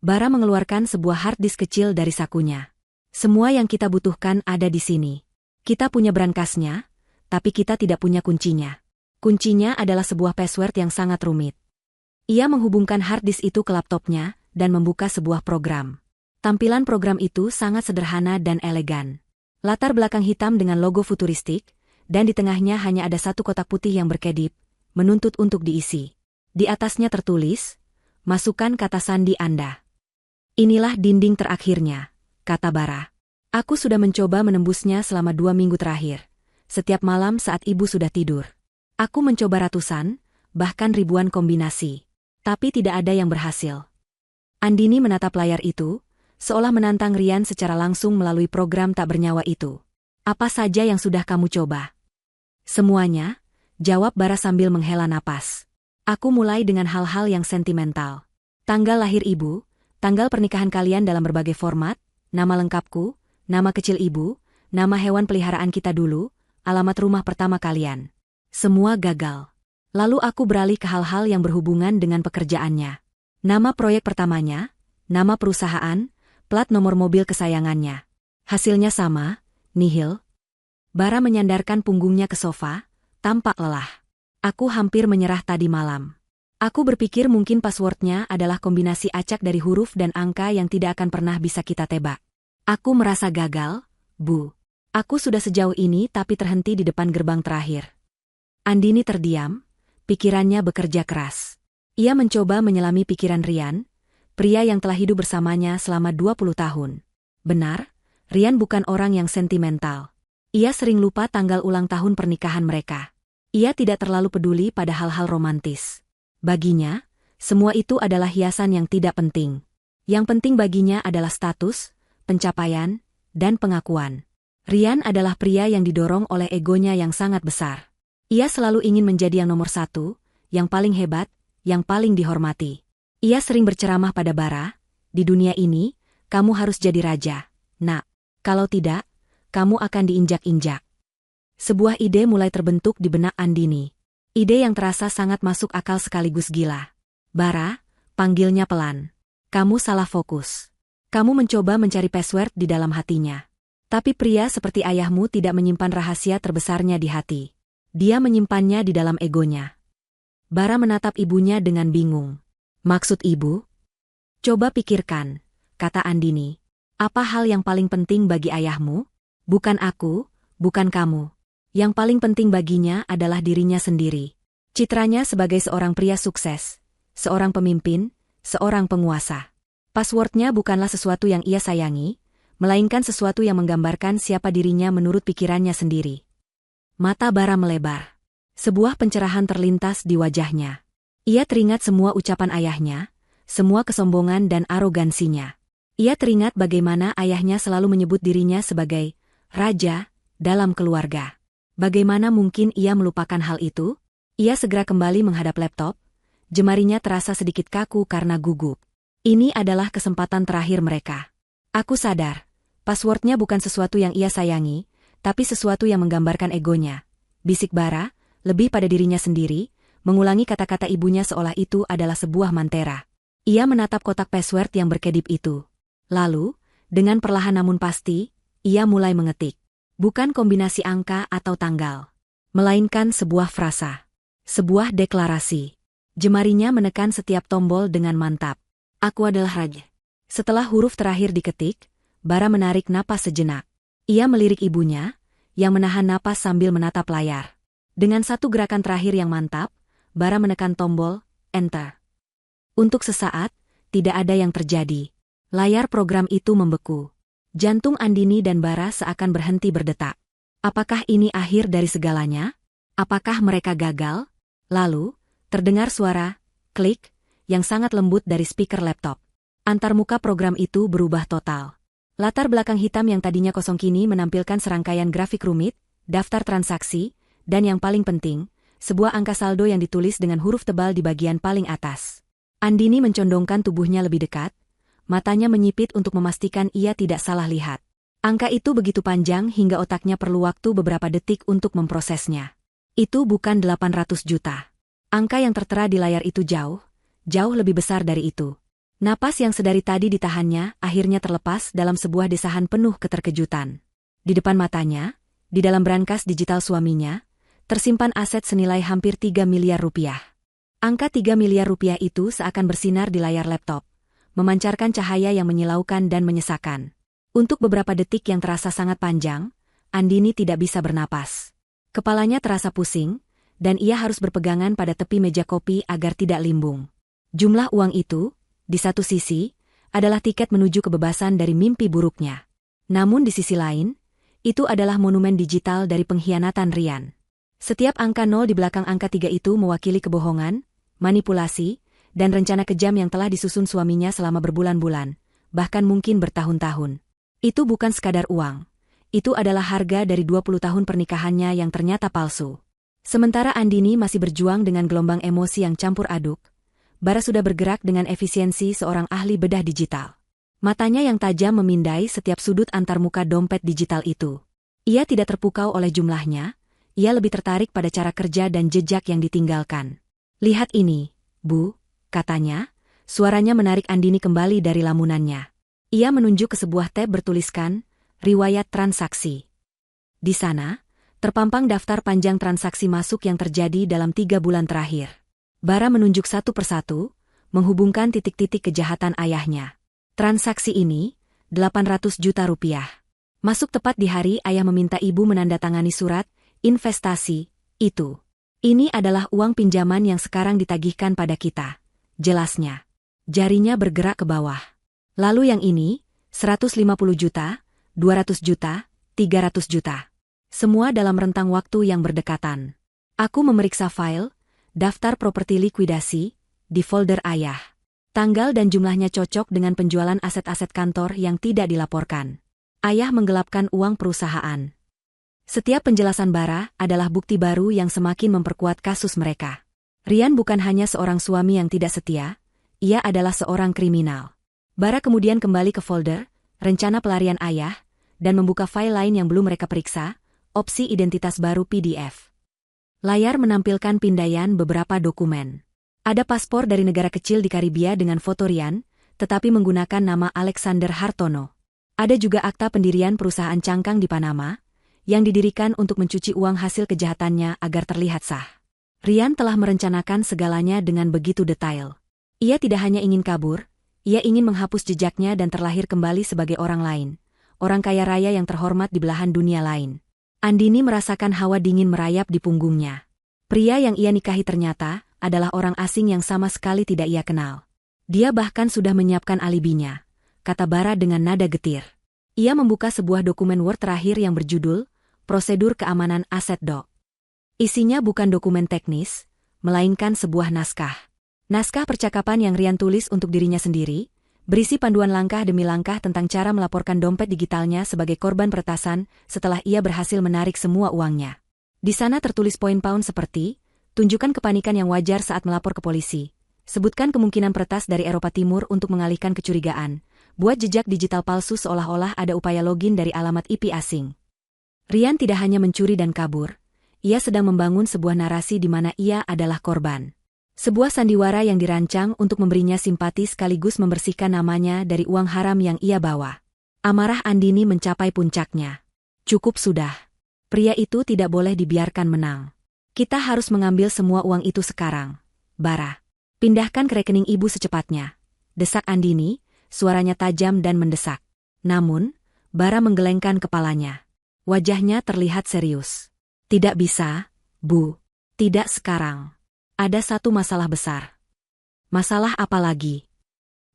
Bara mengeluarkan sebuah hard disk kecil dari sakunya. "Semua yang kita butuhkan ada di sini. Kita punya brankasnya, tapi kita tidak punya kuncinya. Kuncinya adalah sebuah password yang sangat rumit." Ia menghubungkan hard disk itu ke laptopnya dan membuka sebuah program. Tampilan program itu sangat sederhana dan elegan. Latar belakang hitam dengan logo futuristik, dan di tengahnya hanya ada satu kotak putih yang berkedip, menuntut untuk diisi. Di atasnya tertulis, "Masukkan kata sandi Anda." "Inilah dinding terakhirnya," kata Bara. "Aku sudah mencoba menembusnya selama 2 minggu terakhir. Setiap malam saat ibu sudah tidur. Aku mencoba ratusan, bahkan ribuan kombinasi. Tapi tidak ada yang berhasil." Andini menatap layar itu, seolah menantang Rian secara langsung melalui program tak bernyawa itu. "Apa saja yang sudah kamu coba?" "Semuanya," jawab Bara sambil menghela napas. "Aku mulai dengan hal-hal yang sentimental. Tanggal lahir ibu, tanggal pernikahan kalian dalam berbagai format, nama lengkapku, nama kecil ibu, nama hewan peliharaan kita dulu, alamat rumah pertama kalian. Semua gagal. Lalu aku beralih ke hal-hal yang berhubungan dengan pekerjaannya. Nama proyek pertamanya, nama perusahaan, plat nomor mobil kesayangannya. Hasilnya sama, nihil. Bara menyandarkan punggungnya ke sofa, tampak lelah. Aku hampir menyerah tadi malam. Aku berpikir mungkin passwordnya adalah kombinasi acak dari huruf dan angka yang tidak akan pernah bisa kita tebak. Aku merasa gagal, Bu. Aku sudah sejauh ini tapi terhenti di depan gerbang terakhir. Andini terdiam, pikirannya bekerja keras. Ia mencoba menyelami pikiran Rian, pria yang telah hidup bersamanya selama 20 tahun. Benar, Rian bukan orang yang sentimental. Ia sering lupa tanggal ulang tahun pernikahan mereka. Ia tidak terlalu peduli pada hal-hal romantis. Baginya, semua itu adalah hiasan yang tidak penting. Yang penting baginya adalah status, pencapaian, dan pengakuan. Rian adalah pria yang didorong oleh egonya yang sangat besar. Ia selalu ingin menjadi yang nomor satu, yang paling hebat, yang paling dihormati. Ia sering berceramah pada Bara, di dunia ini, kamu harus jadi raja, nak. Kalau tidak, kamu akan diinjak-injak. Sebuah ide mulai terbentuk di benak Andini. Ide yang terasa sangat masuk akal sekaligus gila. Bara, panggilnya pelan. Kamu salah fokus. Kamu mencoba mencari password di dalam hatinya. Tapi pria seperti ayahmu tidak menyimpan rahasia terbesarnya di hati. Dia menyimpannya di dalam egonya. Bara menatap ibunya dengan bingung. Maksud ibu? Coba pikirkan, kata Andini. Apa hal yang paling penting bagi ayahmu? Bukan aku, bukan kamu. Yang paling penting baginya adalah dirinya sendiri. Citranya sebagai seorang pria sukses, seorang pemimpin, seorang penguasa. Passwordnya bukanlah sesuatu yang ia sayangi, melainkan sesuatu yang menggambarkan siapa dirinya menurut pikirannya sendiri. Mata Bara melebar. Sebuah pencerahan terlintas di wajahnya. Ia teringat semua ucapan ayahnya, semua kesombongan dan arogansinya. Ia teringat bagaimana ayahnya selalu menyebut dirinya sebagai raja dalam keluarga. Bagaimana mungkin ia melupakan hal itu? Ia segera kembali menghadap laptop. Jemarinya terasa sedikit kaku karena gugup. Ini adalah kesempatan terakhir mereka. Aku sadar, passwordnya bukan sesuatu yang ia sayangi, tapi sesuatu yang menggambarkan egonya. Bisik Bara, lebih pada dirinya sendiri, mengulangi kata-kata ibunya seolah itu adalah sebuah mantera. Ia menatap kotak password yang berkedip itu. Lalu, dengan perlahan namun pasti, ia mulai mengetik. Bukan kombinasi angka atau tanggal, melainkan sebuah frasa. Sebuah deklarasi. Jemarinya menekan setiap tombol dengan mantap. Aku adalah raja. Setelah huruf terakhir diketik, Bara menarik napas sejenak. Ia melirik ibunya, yang menahan napas sambil menatap layar. Dengan satu gerakan terakhir yang mantap, Bara menekan tombol Enter. Untuk sesaat, tidak ada yang terjadi. Layar program itu membeku. Jantung Andini dan Bara seakan berhenti berdetak. Apakah ini akhir dari segalanya? Apakah mereka gagal? Lalu, terdengar suara klik yang sangat lembut dari speaker laptop. Antarmuka program itu berubah total. Latar belakang hitam yang tadinya kosong kini menampilkan serangkaian grafik rumit, daftar transaksi, dan yang paling penting, sebuah angka saldo yang ditulis dengan huruf tebal di bagian paling atas. Andini mencondongkan tubuhnya lebih dekat. Matanya menyipit untuk memastikan ia tidak salah lihat. Angka itu begitu panjang hingga otaknya perlu waktu beberapa detik untuk memprosesnya. Itu bukan 800 juta. Angka yang tertera di layar itu jauh lebih besar dari itu. Napas yang sedari tadi ditahannya akhirnya terlepas dalam sebuah desahan penuh keterkejutan. Di depan matanya, di dalam brankas digital suaminya, tersimpan aset senilai hampir 3 miliar rupiah. Angka 3 miliar rupiah itu seakan bersinar di layar laptop, memancarkan cahaya yang menyilaukan dan menyesakan. Untuk beberapa detik yang terasa sangat panjang, Andini tidak bisa bernapas. Kepalanya terasa pusing, dan ia harus berpegangan pada tepi meja kopi agar tidak limbung. Jumlah uang itu, di satu sisi, adalah tiket menuju kebebasan dari mimpi buruknya. Namun di sisi lain, itu adalah monumen digital dari pengkhianatan Rian. Setiap angka 0 di belakang angka 3 itu mewakili kebohongan, manipulasi, dan rencana kejam yang telah disusun suaminya selama berbulan-bulan, bahkan mungkin bertahun-tahun. Itu bukan sekadar uang. Itu adalah harga dari 20 tahun pernikahannya yang ternyata palsu. Sementara Andini masih berjuang dengan gelombang emosi yang campur aduk, Bara sudah bergerak dengan efisiensi seorang ahli bedah digital. Matanya yang tajam memindai setiap sudut antarmuka dompet digital itu. Ia tidak terpukau oleh jumlahnya, ia lebih tertarik pada cara kerja dan jejak yang ditinggalkan. "Lihat ini, Bu," katanya, suaranya menarik Andini kembali dari lamunannya. Ia menunjuk ke sebuah tab bertuliskan, "Riwayat Transaksi". Di sana, terpampang daftar panjang transaksi masuk yang terjadi dalam 3 bulan terakhir. Bara menunjuk satu persatu, menghubungkan titik-titik kejahatan ayahnya. Transaksi ini, 800 juta rupiah. Masuk tepat di hari ayah meminta ibu menandatangani surat investasi itu. "Ini adalah uang pinjaman yang sekarang ditagihkan pada kita," jelasnya. Jarinya bergerak ke bawah. "Lalu yang ini, 150 juta, 200 juta, 300 juta. Semua dalam rentang waktu yang berdekatan." Aku memeriksa file, daftar properti likuidasi, di folder ayah. Tanggal dan jumlahnya cocok dengan penjualan aset-aset kantor yang tidak dilaporkan. Ayah menggelapkan uang perusahaan. Setiap penjelasan Bara adalah bukti baru yang semakin memperkuat kasus mereka. Rian bukan hanya seorang suami yang tidak setia, ia adalah seorang kriminal. Bara kemudian kembali ke folder, rencana pelarian ayah, dan membuka file lain yang belum mereka periksa, opsi identitas baru PDF. Layar menampilkan pindaian beberapa dokumen. Ada paspor dari negara kecil di Karibia dengan foto Rian, tetapi menggunakan nama Alexander Hartono. Ada juga akta pendirian perusahaan cangkang di Panama, yang didirikan untuk mencuci uang hasil kejahatannya agar terlihat sah. Rian telah merencanakan segalanya dengan begitu detail. Ia tidak hanya ingin kabur, ia ingin menghapus jejaknya dan terlahir kembali sebagai orang lain, orang kaya raya yang terhormat di belahan dunia lain. Andini merasakan hawa dingin merayap di punggungnya. Pria yang ia nikahi ternyata adalah orang asing yang sama sekali tidak ia kenal. Dia bahkan sudah menyiapkan alibinya, kata Bara dengan nada getir. Ia membuka sebuah dokumen Word terakhir yang berjudul Prosedur Keamanan Aset Doc. Isinya bukan dokumen teknis, melainkan sebuah naskah. Naskah percakapan yang Rian tulis untuk dirinya sendiri, berisi panduan langkah demi langkah tentang cara melaporkan dompet digitalnya sebagai korban peretasan setelah ia berhasil menarik semua uangnya. Di sana tertulis poin-poin seperti, tunjukkan kepanikan yang wajar saat melapor ke polisi, sebutkan kemungkinan peretas dari Eropa Timur untuk mengalihkan kecurigaan, buat jejak digital palsu seolah-olah ada upaya login dari alamat IP asing. Rian tidak hanya mencuri dan kabur, ia sedang membangun sebuah narasi di mana ia adalah korban. Sebuah sandiwara yang dirancang untuk memberinya simpati sekaligus membersihkan namanya dari uang haram yang ia bawa. Amarah Andini mencapai puncaknya. "Cukup sudah. Pria itu tidak boleh dibiarkan menang. Kita harus mengambil semua uang itu sekarang. Bara, pindahkan ke rekening ibu secepatnya," desak Andini, suaranya tajam dan mendesak. Namun, Bara menggelengkan kepalanya. Wajahnya terlihat serius. "Tidak bisa, Bu. Tidak sekarang. Ada satu masalah besar." "Masalah apa lagi?"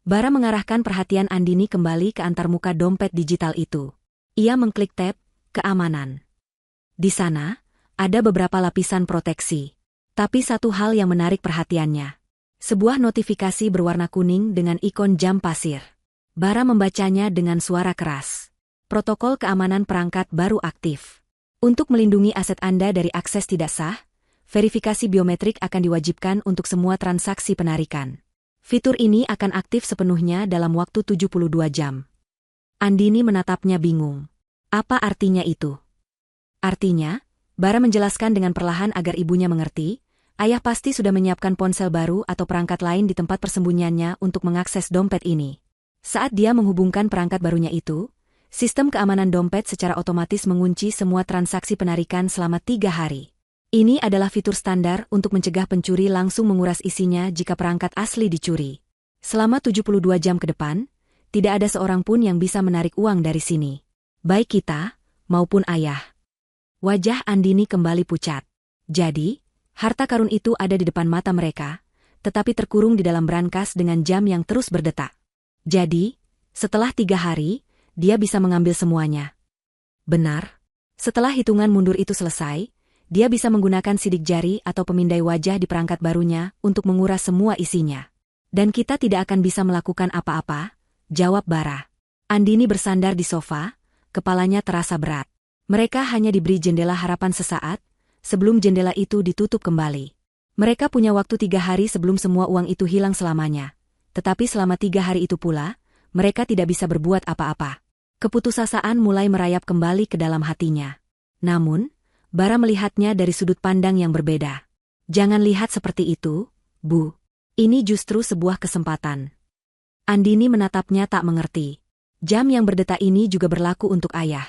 Bara mengarahkan perhatian Andini kembali ke antarmuka dompet digital itu. Ia mengklik tab, keamanan. Di sana, ada beberapa lapisan proteksi. Tapi satu hal yang menarik perhatiannya. Sebuah notifikasi berwarna kuning dengan ikon jam pasir. Bara membacanya dengan suara keras. Protokol keamanan perangkat baru aktif. Untuk melindungi aset Anda dari akses tidak sah, verifikasi biometrik akan diwajibkan untuk semua transaksi penarikan. Fitur ini akan aktif sepenuhnya dalam waktu 72 jam. Andini menatapnya bingung. Apa artinya itu? Artinya, Bara menjelaskan dengan perlahan agar ibunya mengerti, ayah pasti sudah menyiapkan ponsel baru atau perangkat lain di tempat persembunyiannya untuk mengakses dompet ini. Saat dia menghubungkan perangkat barunya itu, sistem keamanan dompet secara otomatis mengunci semua transaksi penarikan selama 3 hari. Ini adalah fitur standar untuk mencegah pencuri langsung menguras isinya jika perangkat asli dicuri. Selama 72 jam ke depan, tidak ada seorang pun yang bisa menarik uang dari sini. Baik kita, maupun ayah. Wajah Andini kembali pucat. Jadi, harta karun itu ada di depan mata mereka, tetapi terkurung di dalam brankas dengan jam yang terus berdetak. Jadi, setelah 3 hari, dia bisa mengambil semuanya. Benar. Setelah hitungan mundur itu selesai, dia bisa menggunakan sidik jari atau pemindai wajah di perangkat barunya untuk menguras semua isinya. Dan kita tidak akan bisa melakukan apa-apa, jawab Bara. Andini bersandar di sofa, kepalanya terasa berat. Mereka hanya diberi jendela harapan sesaat, sebelum jendela itu ditutup kembali. Mereka punya waktu 3 hari sebelum semua uang itu hilang selamanya. Tetapi selama 3 hari itu pula, mereka tidak bisa berbuat apa-apa. Keputusasaan mulai merayap kembali ke dalam hatinya. Namun, Bara melihatnya dari sudut pandang yang berbeda. Jangan lihat seperti itu, Bu. Ini justru sebuah kesempatan. Andini menatapnya tak mengerti. Jam yang berdetak ini juga berlaku untuk ayah.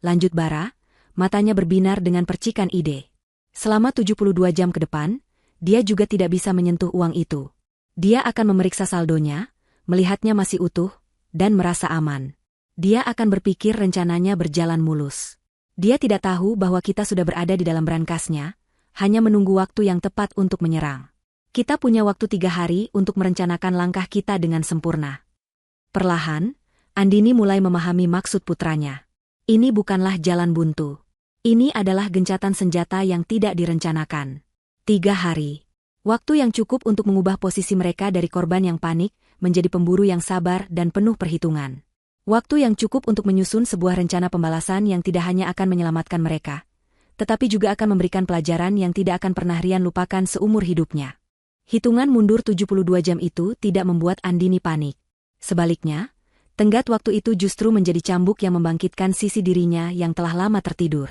Lanjut Bara, matanya berbinar dengan percikan ide. Selama 72 jam ke depan, dia juga tidak bisa menyentuh uang itu. Dia akan memeriksa saldonya, melihatnya masih utuh, dan merasa aman. Dia akan berpikir rencananya berjalan mulus. Dia tidak tahu bahwa kita sudah berada di dalam brankasnya, hanya menunggu waktu yang tepat untuk menyerang. Kita punya waktu 3 hari untuk merencanakan langkah kita dengan sempurna. Perlahan, Andini mulai memahami maksud putranya. Ini bukanlah jalan buntu. Ini adalah gencatan senjata yang tidak direncanakan. 3 hari. Waktu yang cukup untuk mengubah posisi mereka dari korban yang panik menjadi pemburu yang sabar dan penuh perhitungan. Waktu yang cukup untuk menyusun sebuah rencana pembalasan yang tidak hanya akan menyelamatkan mereka, tetapi juga akan memberikan pelajaran yang tidak akan pernah Rian lupakan seumur hidupnya. Hitungan mundur 72 jam itu tidak membuat Andini panik. Sebaliknya, tenggat waktu itu justru menjadi cambuk yang membangkitkan sisi dirinya yang telah lama tertidur.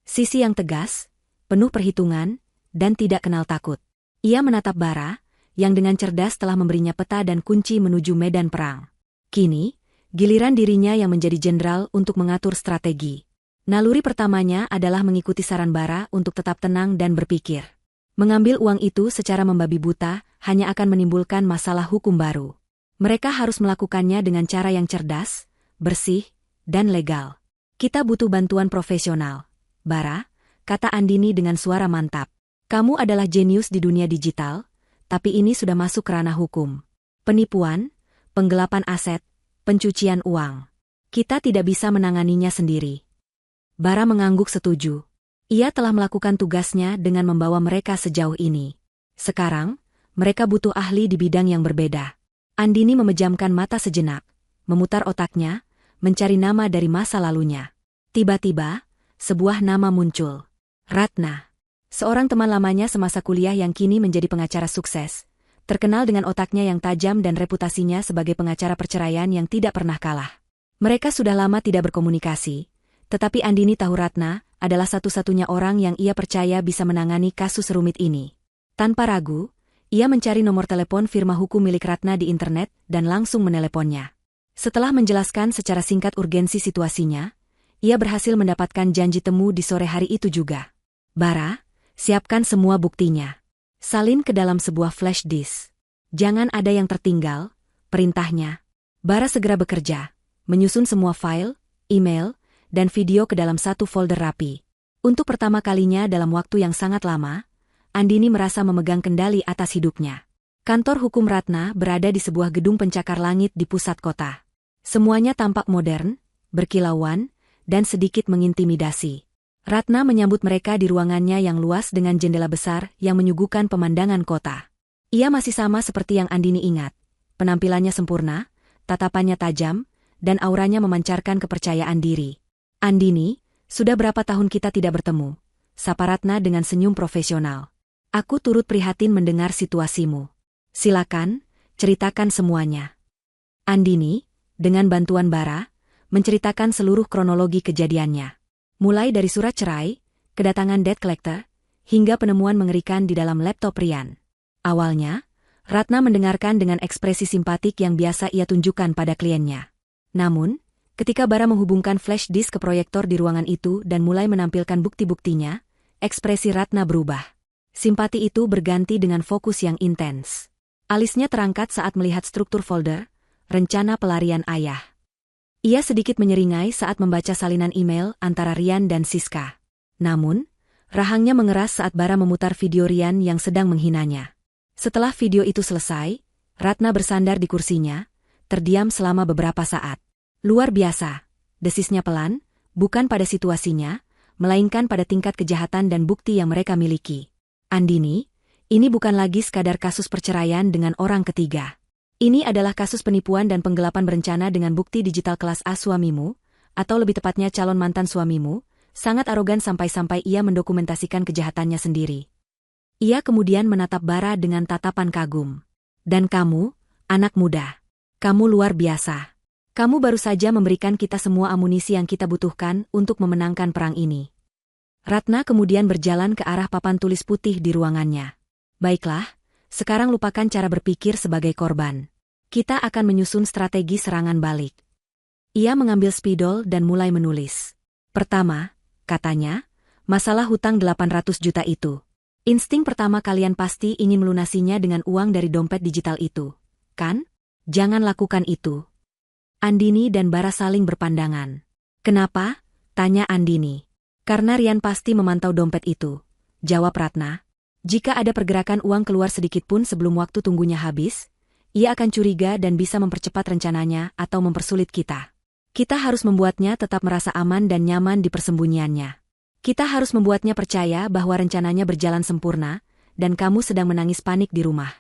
Sisi yang tegas, penuh perhitungan, dan tidak kenal takut. Ia menatap Bara, yang dengan cerdas telah memberinya peta dan kunci menuju medan perang. Kini, giliran dirinya yang menjadi jenderal untuk mengatur strategi. Naluri pertamanya adalah mengikuti saran Bara untuk tetap tenang dan berpikir. Mengambil uang itu secara membabi buta hanya akan menimbulkan masalah hukum baru. Mereka harus melakukannya dengan cara yang cerdas, bersih, dan legal. Kita butuh bantuan profesional. Bara, kata Andini dengan suara mantap. Kamu adalah jenius di dunia digital, tapi ini sudah masuk ranah hukum. Penipuan, penggelapan aset, pencucian uang. Kita tidak bisa menanganinya sendiri. Bara mengangguk setuju. Ia telah melakukan tugasnya dengan membawa mereka sejauh ini. Sekarang, mereka butuh ahli di bidang yang berbeda. Andini memejamkan mata sejenak, memutar otaknya, mencari nama dari masa lalunya. Tiba-tiba, sebuah nama muncul. Ratna. Seorang teman lamanya semasa kuliah yang kini menjadi pengacara sukses. Terkenal dengan otaknya yang tajam dan reputasinya sebagai pengacara perceraian yang tidak pernah kalah. Mereka sudah lama tidak berkomunikasi, tetapi Andini tahu Ratna adalah satu-satunya orang yang ia percaya bisa menangani kasus rumit ini. Tanpa ragu, ia mencari nomor telepon firma hukum milik Ratna di internet dan langsung meneleponnya. Setelah menjelaskan secara singkat urgensi situasinya, ia berhasil mendapatkan janji temu di sore hari itu juga. Bara, siapkan semua buktinya. Salin ke dalam sebuah flash disk. Jangan ada yang tertinggal, perintahnya. Bara segera bekerja, menyusun semua file, email, dan video ke dalam satu folder rapi. Untuk pertama kalinya dalam waktu yang sangat lama, Andini merasa memegang kendali atas hidupnya. Kantor hukum Ratna berada di sebuah gedung pencakar langit di pusat kota. Semuanya tampak modern, berkilauan, dan sedikit mengintimidasi. Ratna menyambut mereka di ruangannya yang luas dengan jendela besar yang menyuguhkan pemandangan kota. Ia masih sama seperti yang Andini ingat. Penampilannya sempurna, tatapannya tajam, dan auranya memancarkan kepercayaan diri. Andini, sudah berapa tahun kita tidak bertemu? Sapa Ratna dengan senyum profesional. Aku turut prihatin mendengar situasimu. Silakan, ceritakan semuanya. Andini, dengan bantuan Bara, menceritakan seluruh kronologi kejadiannya. Mulai dari surat cerai, kedatangan debt collector, hingga penemuan mengerikan di dalam laptop Rian. Awalnya, Ratna mendengarkan dengan ekspresi simpatik yang biasa ia tunjukkan pada kliennya. Namun, ketika Bara menghubungkan flash disk ke proyektor di ruangan itu dan mulai menampilkan bukti-buktinya, ekspresi Ratna berubah. Simpati itu berganti dengan fokus yang intens. Alisnya terangkat saat melihat struktur folder, rencana pelarian ayah. Ia sedikit menyeringai saat membaca salinan email antara Rian dan Siska. Namun, rahangnya mengeras saat Bara memutar video Rian yang sedang menghinanya. Setelah video itu selesai, Ratna bersandar di kursinya, terdiam selama beberapa saat. Luar biasa, desisnya pelan, bukan pada situasinya, melainkan pada tingkat kejahatan dan bukti yang mereka miliki. Andini, ini bukan lagi sekadar kasus perceraian dengan orang ketiga. Ini adalah kasus penipuan dan penggelapan berencana dengan bukti digital kelas A suamimu, atau lebih tepatnya calon mantan suamimu, sangat arogan sampai-sampai ia mendokumentasikan kejahatannya sendiri. Ia kemudian menatap Bara dengan tatapan kagum. Dan kamu, anak muda. Kamu luar biasa. Kamu baru saja memberikan kita semua amunisi yang kita butuhkan untuk memenangkan perang ini. Ratna kemudian berjalan ke arah papan tulis putih di ruangannya. Baiklah, sekarang lupakan cara berpikir sebagai korban. Kita akan menyusun strategi serangan balik. Ia mengambil spidol dan mulai menulis. Pertama, katanya, masalah hutang 800 juta itu. Insting pertama kalian pasti ingin melunasinya dengan uang dari dompet digital itu, kan? Jangan lakukan itu. Andini dan Bara saling berpandangan. Kenapa? Tanya Andini. Karena Rian pasti memantau dompet itu, jawab Ratna. Jika ada pergerakan uang keluar sedikit pun sebelum waktu tunggunya habis, ia akan curiga dan bisa mempercepat rencananya atau mempersulit kita. Kita harus membuatnya tetap merasa aman dan nyaman di persembunyiannya. Kita harus membuatnya percaya bahwa rencananya berjalan sempurna, dan kamu sedang menangis panik di rumah.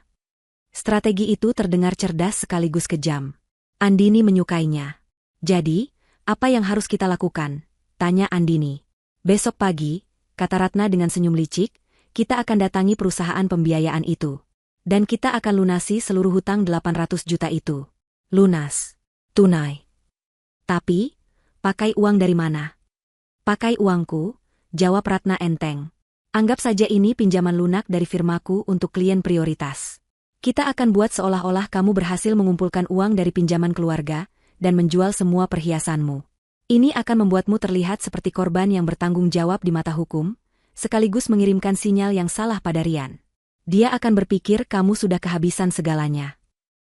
Strategi itu terdengar cerdas sekaligus kejam. Andini menyukainya. Jadi, apa yang harus kita lakukan? Tanya Andini. Besok pagi, kata Ratna dengan senyum licik, kita akan datangi perusahaan pembiayaan itu. Dan kita akan lunasi seluruh hutang 800 juta itu. Lunas. Tunai. Tapi, pakai uang dari mana? Pakai uangku, jawab Ratna enteng. Anggap saja ini pinjaman lunak dari firmaku untuk klien prioritas. Kita akan buat seolah-olah kamu berhasil mengumpulkan uang dari pinjaman keluarga dan menjual semua perhiasanmu. Ini akan membuatmu terlihat seperti korban yang bertanggung jawab di mata hukum, sekaligus mengirimkan sinyal yang salah pada Rian. Dia akan berpikir kamu sudah kehabisan segalanya.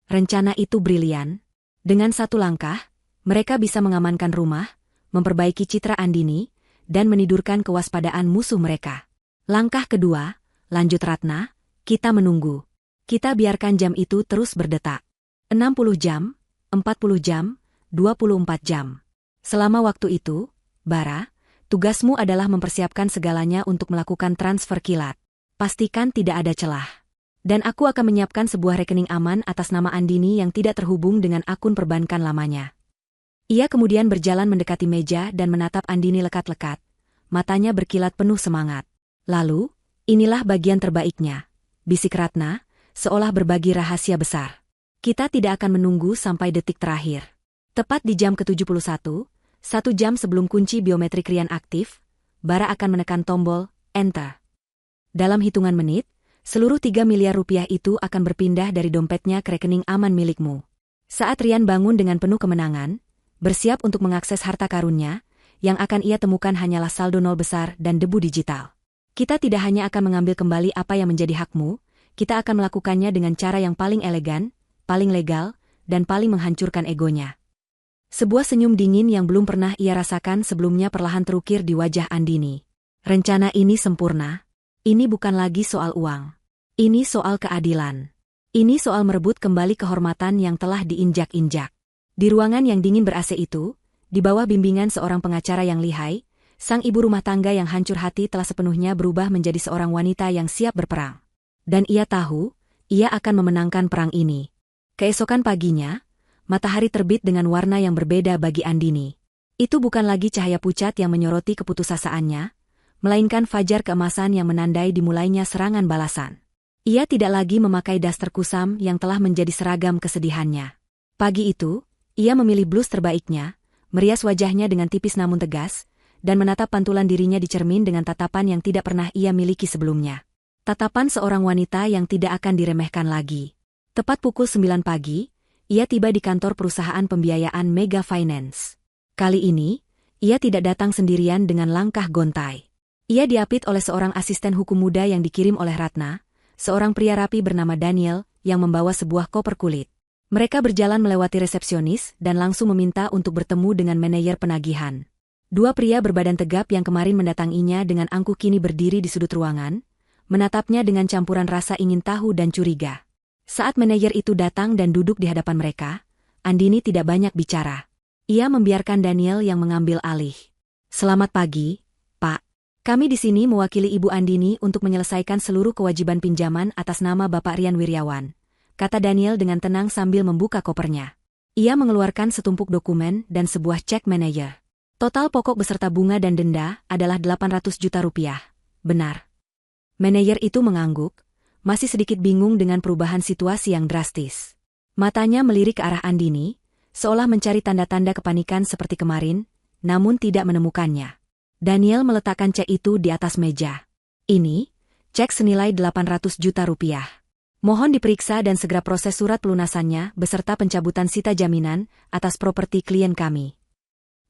Rencana itu brilian. Dengan satu langkah, mereka bisa mengamankan rumah, memperbaiki citra Andini, dan menidurkan kewaspadaan musuh mereka. Langkah kedua, lanjut Ratna, kita menunggu. Kita biarkan jam itu terus berdetak. 60 jam, 40 jam, 24 jam. Selama waktu itu, Bara, tugasmu adalah mempersiapkan segalanya untuk melakukan transfer kilat. Pastikan tidak ada celah. Dan aku akan menyiapkan sebuah rekening aman atas nama Andini yang tidak terhubung dengan akun perbankan lamanya. Ia kemudian berjalan mendekati meja dan menatap Andini lekat-lekat. Matanya berkilat penuh semangat. Lalu, inilah bagian terbaiknya, bisik Ratna, seolah berbagi rahasia besar. Kita tidak akan menunggu sampai detik terakhir. Tepat di jam ke-71, 1 jam sebelum kunci biometrik Rian aktif, Bara akan menekan tombol Enter. Dalam hitungan menit, seluruh 3 miliar rupiah itu akan berpindah dari dompetnya ke rekening aman milikmu. Saat Rian bangun dengan penuh kemenangan, bersiap untuk mengakses harta karunnya, yang akan ia temukan hanyalah saldo nol besar dan debu digital. Kita tidak hanya akan mengambil kembali apa yang menjadi hakmu, kita akan melakukannya dengan cara yang paling elegan, paling legal, dan paling menghancurkan egonya. Sebuah senyum dingin yang belum pernah ia rasakan sebelumnya perlahan terukir di wajah Andini. Rencana ini sempurna. Ini bukan lagi soal uang. Ini soal keadilan. Ini soal merebut kembali kehormatan yang telah diinjak-injak. Di ruangan yang dingin ber-AC itu, di bawah bimbingan seorang pengacara yang lihai, sang ibu rumah tangga yang hancur hati telah sepenuhnya berubah menjadi seorang wanita yang siap berperang. Dan ia tahu, ia akan memenangkan perang ini. Keesokan paginya, matahari terbit dengan warna yang berbeda bagi Andini. Itu bukan lagi cahaya pucat yang menyoroti keputusasaannya, melainkan fajar keemasan yang menandai dimulainya serangan balasan. Ia tidak lagi memakai daster kusam yang telah menjadi seragam kesedihannya. Pagi itu, ia memilih blus terbaiknya, merias wajahnya dengan tipis namun tegas, dan menatap pantulan dirinya di cermin dengan tatapan yang tidak pernah ia miliki sebelumnya. Tatapan seorang wanita yang tidak akan diremehkan lagi. Tepat pukul 9 pagi, ia tiba di kantor perusahaan pembiayaan Mega Finance. Kali ini, ia tidak datang sendirian dengan langkah gontai. Ia diapit oleh seorang asisten hukum muda yang dikirim oleh Ratna, seorang pria rapi bernama Daniel, yang membawa sebuah koper kulit. Mereka berjalan melewati resepsionis dan langsung meminta untuk bertemu dengan manajer penagihan. Dua pria berbadan tegap yang kemarin mendatanginya dengan angkuh kini berdiri di sudut ruangan, menatapnya dengan campuran rasa ingin tahu dan curiga. Saat manajer itu datang dan duduk di hadapan mereka, Andini tidak banyak bicara. Ia membiarkan Daniel yang mengambil alih. Selamat pagi, Pak. Kami di sini mewakili Ibu Andini untuk menyelesaikan seluruh kewajiban pinjaman atas nama Bapak Rian Wiryawan, kata Daniel dengan tenang sambil membuka kopernya. Ia mengeluarkan setumpuk dokumen dan sebuah cek manajer. Total pokok beserta bunga dan denda adalah 800 juta rupiah. Benar. Manajer itu mengangguk, masih sedikit bingung dengan perubahan situasi yang drastis. Matanya melirik ke arah Andini, seolah mencari tanda-tanda kepanikan seperti kemarin, namun tidak menemukannya. Daniel meletakkan cek itu di atas meja. Ini, cek senilai 800 juta rupiah. Mohon diperiksa dan segera proses surat pelunasannya beserta pencabutan sita jaminan atas properti klien kami.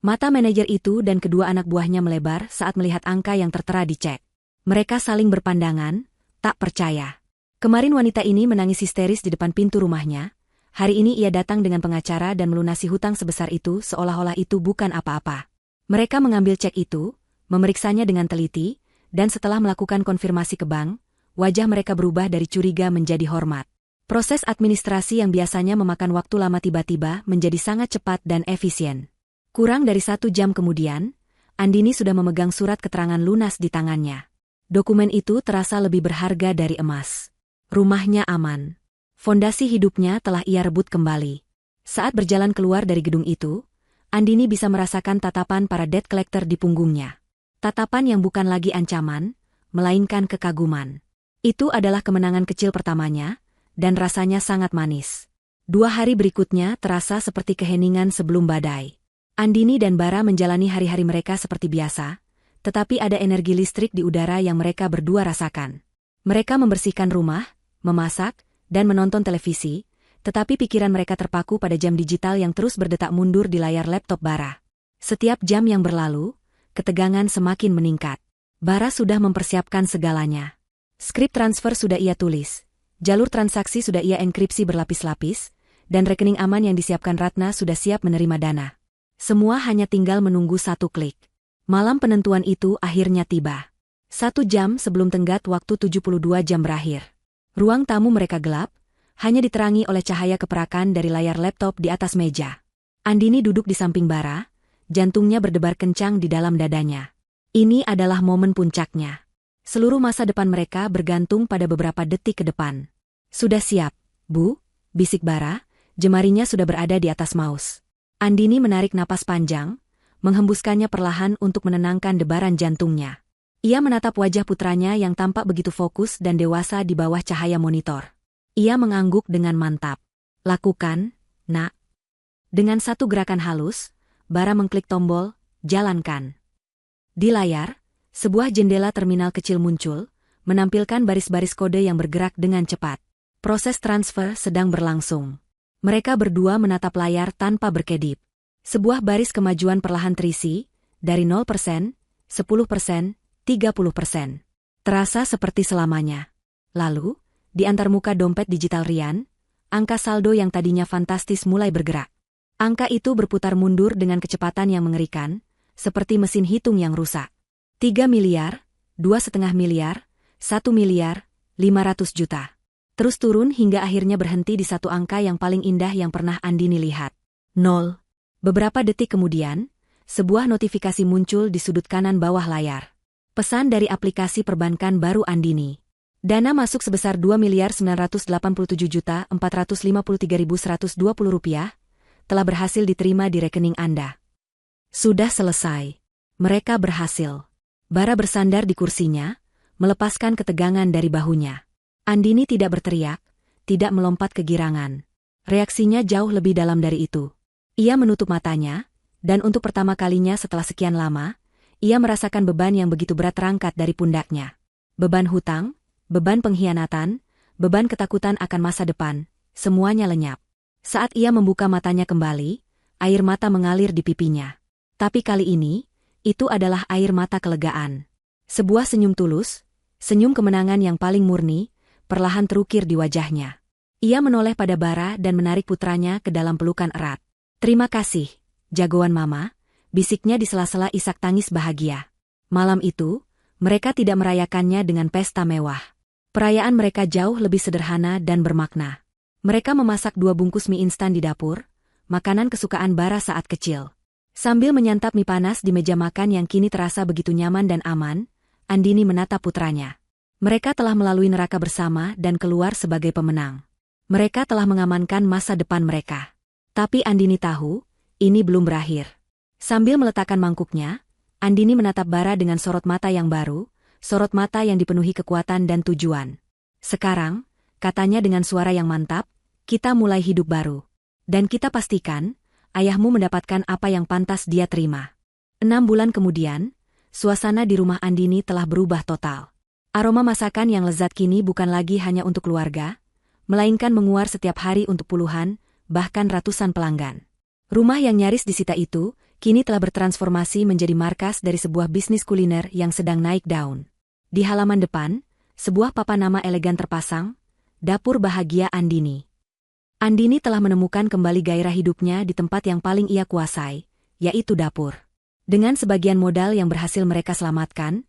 Mata manajer itu dan kedua anak buahnya melebar saat melihat angka yang tertera di cek. Mereka saling berpandangan, tak percaya. Kemarin wanita ini menangis histeris di depan pintu rumahnya. Hari ini ia datang dengan pengacara dan melunasi hutang sebesar itu seolah-olah itu bukan apa-apa. Mereka mengambil cek itu, memeriksanya dengan teliti, dan setelah melakukan konfirmasi ke bank, wajah mereka berubah dari curiga menjadi hormat. Proses administrasi yang biasanya memakan waktu lama tiba-tiba menjadi sangat cepat dan efisien. Kurang dari 1 jam kemudian, Andini sudah memegang surat keterangan lunas di tangannya. Dokumen itu terasa lebih berharga dari emas. Rumahnya aman. Fondasi hidupnya telah ia rebut kembali. Saat berjalan keluar dari gedung itu, Andini bisa merasakan tatapan para debt collector di punggungnya. Tatapan yang bukan lagi ancaman, melainkan kekaguman. Itu adalah kemenangan kecil pertamanya, dan rasanya sangat manis. 2 hari berikutnya terasa seperti keheningan sebelum badai. Andini dan Bara menjalani hari-hari mereka seperti biasa, tetapi ada energi listrik di udara yang mereka berdua rasakan. Mereka membersihkan rumah, memasak, dan menonton televisi, tetapi pikiran mereka terpaku pada jam digital yang terus berdetak mundur di layar laptop Bara. Setiap jam yang berlalu, ketegangan semakin meningkat. Bara sudah mempersiapkan segalanya. Skrip transfer sudah ia tulis, jalur transaksi sudah ia enkripsi berlapis-lapis, dan rekening aman yang disiapkan Ratna sudah siap menerima dana. Semua hanya tinggal menunggu satu klik. Malam penentuan itu akhirnya tiba. 1 jam sebelum tenggat waktu 72 jam berakhir. Ruang tamu mereka gelap, hanya diterangi oleh cahaya keperakan dari layar laptop di atas meja. Andini duduk di samping Bara, jantungnya berdebar kencang di dalam dadanya. Ini adalah momen puncaknya. Seluruh masa depan mereka bergantung pada beberapa detik ke depan. Sudah siap, Bu, bisik Bara, jemarinya sudah berada di atas mouse. Andini menarik napas panjang, menghembuskannya perlahan untuk menenangkan debaran jantungnya. Ia menatap wajah putranya yang tampak begitu fokus dan dewasa di bawah cahaya monitor. Ia mengangguk dengan mantap. Lakukan, nak. Dengan satu gerakan halus, Bara mengklik tombol, jalankan. Di layar, sebuah jendela terminal kecil muncul, menampilkan baris-baris kode yang bergerak dengan cepat. Proses transfer sedang berlangsung. Mereka berdua menatap layar tanpa berkedip. Sebuah baris kemajuan perlahan terisi, dari 0%, 10%, 30%. Terasa seperti selamanya. Lalu, di antarmuka dompet digital Rian, angka saldo yang tadinya fantastis mulai bergerak. Angka itu berputar mundur dengan kecepatan yang mengerikan, seperti mesin hitung yang rusak. 3 miliar, 2,5 miliar, 1 miliar, 500 juta. Terus turun hingga akhirnya berhenti di satu angka yang paling indah yang pernah Andini lihat. 0. Beberapa detik kemudian, sebuah notifikasi muncul di sudut kanan bawah layar. Pesan dari aplikasi perbankan baru Andini. Dana masuk sebesar 2.987.453.120 rupiah, telah berhasil diterima di rekening Anda. Sudah selesai. Mereka berhasil. Bara bersandar di kursinya, melepaskan ketegangan dari bahunya. Andini tidak berteriak, tidak melompat kegirangan. Reaksinya jauh lebih dalam dari itu. Ia menutup matanya, dan untuk pertama kalinya setelah sekian lama, ia merasakan beban yang begitu berat terangkat dari pundaknya. Beban hutang, beban pengkhianatan, beban ketakutan akan masa depan, semuanya lenyap. Saat ia membuka matanya kembali, air mata mengalir di pipinya. Tapi kali ini, itu adalah air mata kelegaan. Sebuah senyum tulus, senyum kemenangan yang paling murni, perlahan terukir di wajahnya. Ia menoleh pada Bara dan menarik putranya ke dalam pelukan erat. Terima kasih, jagoan mama, bisiknya di sela-sela isak tangis bahagia. Malam itu, mereka tidak merayakannya dengan pesta mewah. Perayaan mereka jauh lebih sederhana dan bermakna. Mereka memasak 2 bungkus mie instan di dapur, makanan kesukaan Bara saat kecil. Sambil menyantap mie panas di meja makan yang kini terasa begitu nyaman dan aman, Andini menatap putranya. Mereka telah melalui neraka bersama dan keluar sebagai pemenang. Mereka telah mengamankan masa depan mereka. Tapi Andini tahu, ini belum berakhir. Sambil meletakkan mangkuknya, Andini menatap Bara dengan sorot mata yang baru, sorot mata yang dipenuhi kekuatan dan tujuan. Sekarang, katanya dengan suara yang mantap, kita mulai hidup baru. Dan kita pastikan, ayahmu mendapatkan apa yang pantas dia terima. 6 bulan kemudian, suasana di rumah Andini telah berubah total. Aroma masakan yang lezat kini bukan lagi hanya untuk keluarga, melainkan menguar setiap hari untuk puluhan, bahkan ratusan pelanggan. Rumah yang nyaris disita itu, kini telah bertransformasi menjadi markas dari sebuah bisnis kuliner yang sedang naik daun. Di halaman depan, sebuah papan nama elegan terpasang, Dapur Bahagia Andini. Andini telah menemukan kembali gairah hidupnya di tempat yang paling ia kuasai, yaitu dapur. Dengan sebagian modal yang berhasil mereka selamatkan,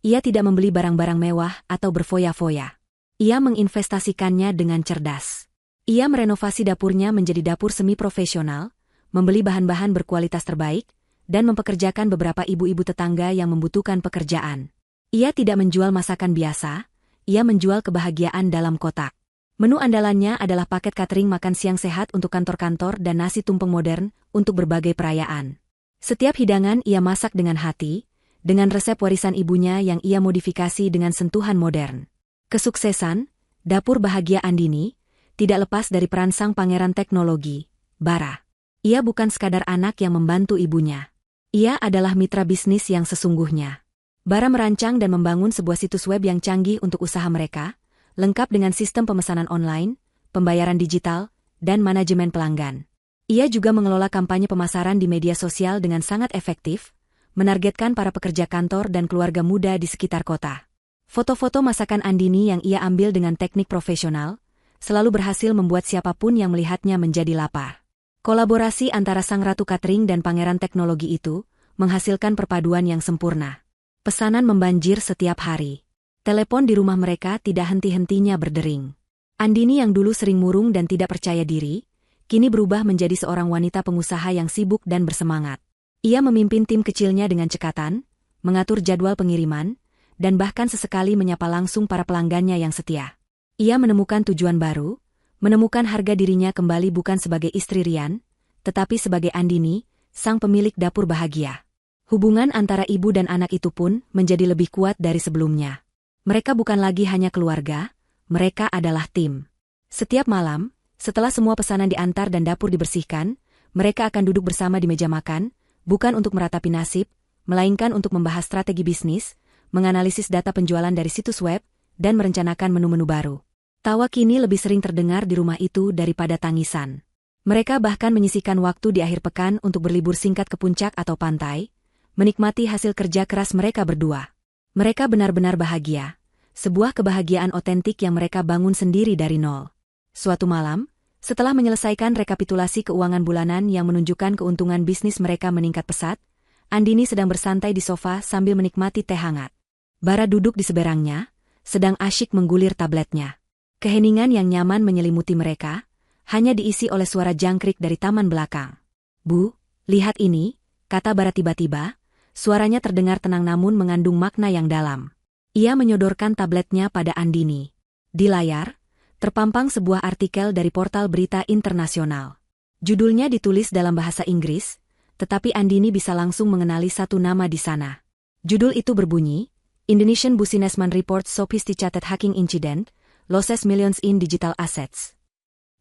ia tidak membeli barang-barang mewah atau berfoya-foya. Ia menginvestasikannya dengan cerdas. Ia merenovasi dapurnya menjadi dapur semi-profesional, membeli bahan-bahan berkualitas terbaik, dan mempekerjakan beberapa ibu-ibu tetangga yang membutuhkan pekerjaan. Ia tidak menjual masakan biasa, ia menjual kebahagiaan dalam kotak. Menu andalannya adalah paket catering makan siang sehat untuk kantor-kantor dan nasi tumpeng modern untuk berbagai perayaan. Setiap hidangan ia masak dengan hati, dengan resep warisan ibunya yang ia modifikasi dengan sentuhan modern. Kesuksesan, Dapur Bahagia Andini, tidak lepas dari peran sang pangeran teknologi, Bara. Ia bukan sekadar anak yang membantu ibunya. Ia adalah mitra bisnis yang sesungguhnya. Bara merancang dan membangun sebuah situs web yang canggih untuk usaha mereka, lengkap dengan sistem pemesanan online, pembayaran digital, dan manajemen pelanggan. Ia juga mengelola kampanye pemasaran di media sosial dengan sangat efektif, menargetkan para pekerja kantor dan keluarga muda di sekitar kota. Foto-foto masakan Andini yang ia ambil dengan teknik profesional, selalu berhasil membuat siapapun yang melihatnya menjadi lapar. Kolaborasi antara sang ratu catering dan pangeran teknologi itu, menghasilkan perpaduan yang sempurna. Pesanan membanjir setiap hari. Telepon di rumah mereka tidak henti-hentinya berdering. Andini yang dulu sering murung dan tidak percaya diri, kini berubah menjadi seorang wanita pengusaha yang sibuk dan bersemangat. Ia memimpin tim kecilnya dengan cekatan, mengatur jadwal pengiriman, dan bahkan sesekali menyapa langsung para pelanggannya yang setia. Ia menemukan tujuan baru, menemukan harga dirinya kembali bukan sebagai istri Rian, tetapi sebagai Andini, sang pemilik dapur bahagia. Hubungan antara ibu dan anak itu pun menjadi lebih kuat dari sebelumnya. Mereka bukan lagi hanya keluarga, mereka adalah tim. Setiap malam, setelah semua pesanan diantar dan dapur dibersihkan, mereka akan duduk bersama di meja makan, bukan untuk meratapi nasib, melainkan untuk membahas strategi bisnis, menganalisis data penjualan dari situs web, dan merencanakan menu-menu baru. Tawa kini lebih sering terdengar di rumah itu daripada tangisan. Mereka bahkan menyisihkan waktu di akhir pekan untuk berlibur singkat ke puncak atau pantai, menikmati hasil kerja keras mereka berdua. Mereka benar-benar bahagia, sebuah kebahagiaan otentik yang mereka bangun sendiri dari nol. Suatu malam, setelah menyelesaikan rekapitulasi keuangan bulanan yang menunjukkan keuntungan bisnis mereka meningkat pesat, Andini sedang bersantai di sofa sambil menikmati teh hangat. Bara duduk di seberangnya, sedang asyik menggulir tabletnya. Keheningan yang nyaman menyelimuti mereka, hanya diisi oleh suara jangkrik dari taman belakang. "Bu, lihat ini," kata Bara tiba-tiba. Suaranya terdengar tenang namun mengandung makna yang dalam. Ia menyodorkan tabletnya pada Andini. Di layar, terpampang sebuah artikel dari portal berita internasional. Judulnya ditulis dalam bahasa Inggris, tetapi Andini bisa langsung mengenali satu nama di sana. Judul itu berbunyi, Indonesian Businessman Reports Sophisticated Hacking Incident, Loses Millions in Digital Assets.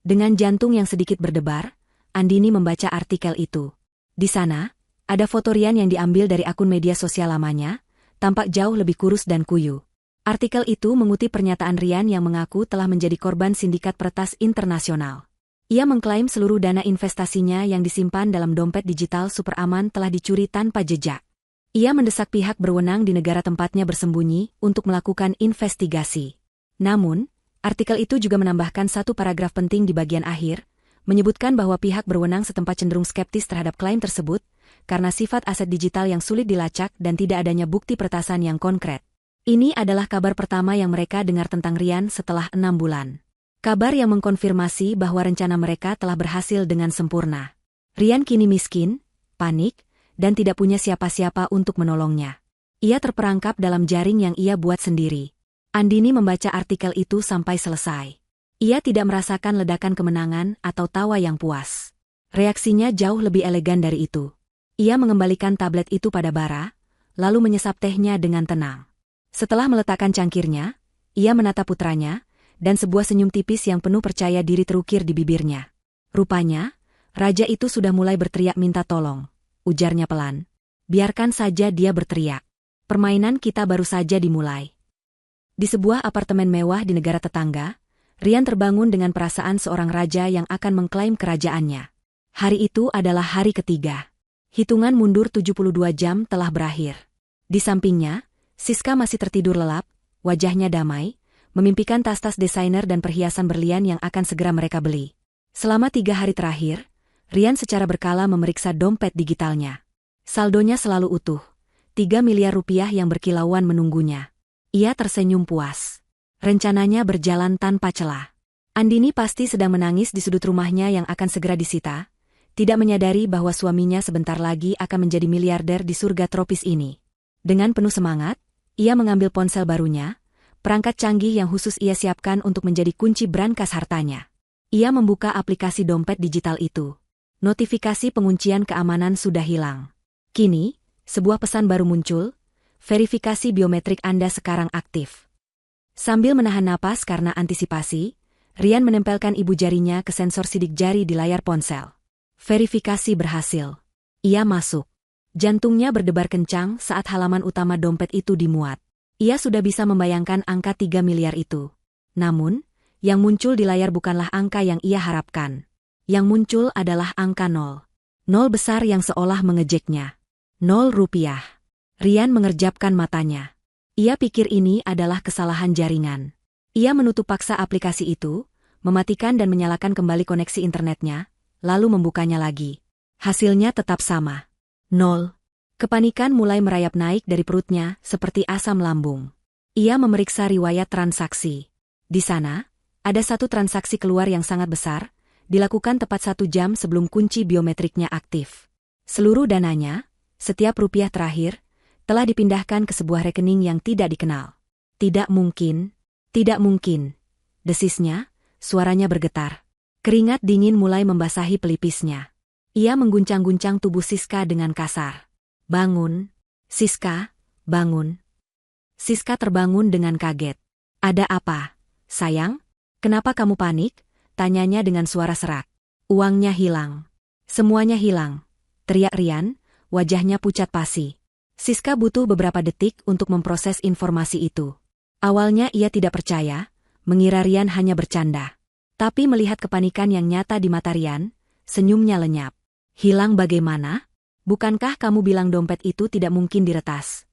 Dengan jantung yang sedikit berdebar, Andini membaca artikel itu. Di sana, ada foto Rian yang diambil dari akun media sosial lamanya, tampak jauh lebih kurus dan kuyu. Artikel itu mengutip pernyataan Rian yang mengaku telah menjadi korban sindikat peretas internasional. Ia mengklaim seluruh dana investasinya yang disimpan dalam dompet digital super aman telah dicuri tanpa jejak. Ia mendesak pihak berwenang di negara tempatnya bersembunyi untuk melakukan investigasi. Namun, artikel itu juga menambahkan satu paragraf penting di bagian akhir, menyebutkan bahwa pihak berwenang setempat cenderung skeptis terhadap klaim tersebut, karena sifat aset digital yang sulit dilacak dan tidak adanya bukti peretasan yang konkret. Ini adalah kabar pertama yang mereka dengar tentang Rian setelah 6 bulan. Kabar yang mengkonfirmasi bahwa rencana mereka telah berhasil dengan sempurna. Rian kini miskin, panik, dan tidak punya siapa-siapa untuk menolongnya. Ia terperangkap dalam jaring yang ia buat sendiri. Andini membaca artikel itu sampai selesai. Ia tidak merasakan ledakan kemenangan atau tawa yang puas. Reaksinya jauh lebih elegan dari itu. Ia mengembalikan tablet itu pada Bara, lalu menyesap tehnya dengan tenang. Setelah meletakkan cangkirnya, ia menatap putranya, dan sebuah senyum tipis yang penuh percaya diri terukir di bibirnya. Rupanya, raja itu sudah mulai berteriak minta tolong, ujarnya pelan. Biarkan saja dia berteriak. Permainan kita baru saja dimulai. Di sebuah apartemen mewah di negara tetangga, Rian terbangun dengan perasaan seorang raja yang akan mengklaim kerajaannya. Hari itu adalah hari ketiga. Hitungan mundur 72 jam telah berakhir. Di sampingnya, Siska masih tertidur lelap, wajahnya damai, memimpikan tas-tas desainer dan perhiasan berlian yang akan segera mereka beli. Selama 3 hari terakhir, Rian secara berkala memeriksa dompet digitalnya. Saldonya selalu utuh, 3 miliar rupiah yang berkilauan menunggunya. Ia tersenyum puas. Rencananya berjalan tanpa celah. Andini pasti sedang menangis di sudut rumahnya yang akan segera disita, tidak menyadari bahwa suaminya sebentar lagi akan menjadi miliarder di surga tropis ini. Dengan penuh semangat, ia mengambil ponsel barunya, perangkat canggih yang khusus ia siapkan untuk menjadi kunci brankas hartanya. Ia membuka aplikasi dompet digital itu. Notifikasi penguncian keamanan sudah hilang. Kini, sebuah pesan baru muncul, verifikasi biometrik Anda sekarang aktif. Sambil menahan napas karena antisipasi, Rian menempelkan ibu jarinya ke sensor sidik jari di layar ponsel. Verifikasi berhasil. Ia masuk. Jantungnya berdebar kencang saat halaman utama dompet itu dimuat. Ia sudah bisa membayangkan angka 3 miliar itu. Namun, yang muncul di layar bukanlah angka yang ia harapkan. Yang muncul adalah angka 0. 0 besar yang seolah mengejeknya. 0 rupiah. Rian mengerjapkan matanya. Ia pikir ini adalah kesalahan jaringan. Ia menutup paksa aplikasi itu, mematikan dan menyalakan kembali koneksi internetnya, lalu membukanya lagi. Hasilnya tetap sama. 0. Kepanikan mulai merayap naik dari perutnya seperti asam lambung. Ia memeriksa riwayat transaksi. Di sana, ada satu transaksi keluar yang sangat besar, dilakukan tepat 1 jam sebelum kunci biometriknya aktif. Seluruh dananya, setiap rupiah terakhir, telah dipindahkan ke sebuah rekening yang tidak dikenal. Tidak mungkin, tidak mungkin. Desisnya, suaranya bergetar. Keringat dingin mulai membasahi pelipisnya. Ia mengguncang-guncang tubuh Siska dengan kasar. Bangun, Siska, bangun. Siska terbangun dengan kaget. Ada apa, sayang? Kenapa kamu panik? Tanyanya dengan suara serak. Uangnya hilang. Semuanya hilang. Teriak Rian, wajahnya pucat pasi. Siska butuh beberapa detik untuk memproses informasi itu. Awalnya ia tidak percaya, mengira Rian hanya bercanda. Tapi melihat kepanikan yang nyata di mata Rian, senyumnya lenyap. Hilang bagaimana? Bukankah kamu bilang dompet itu tidak mungkin diretas?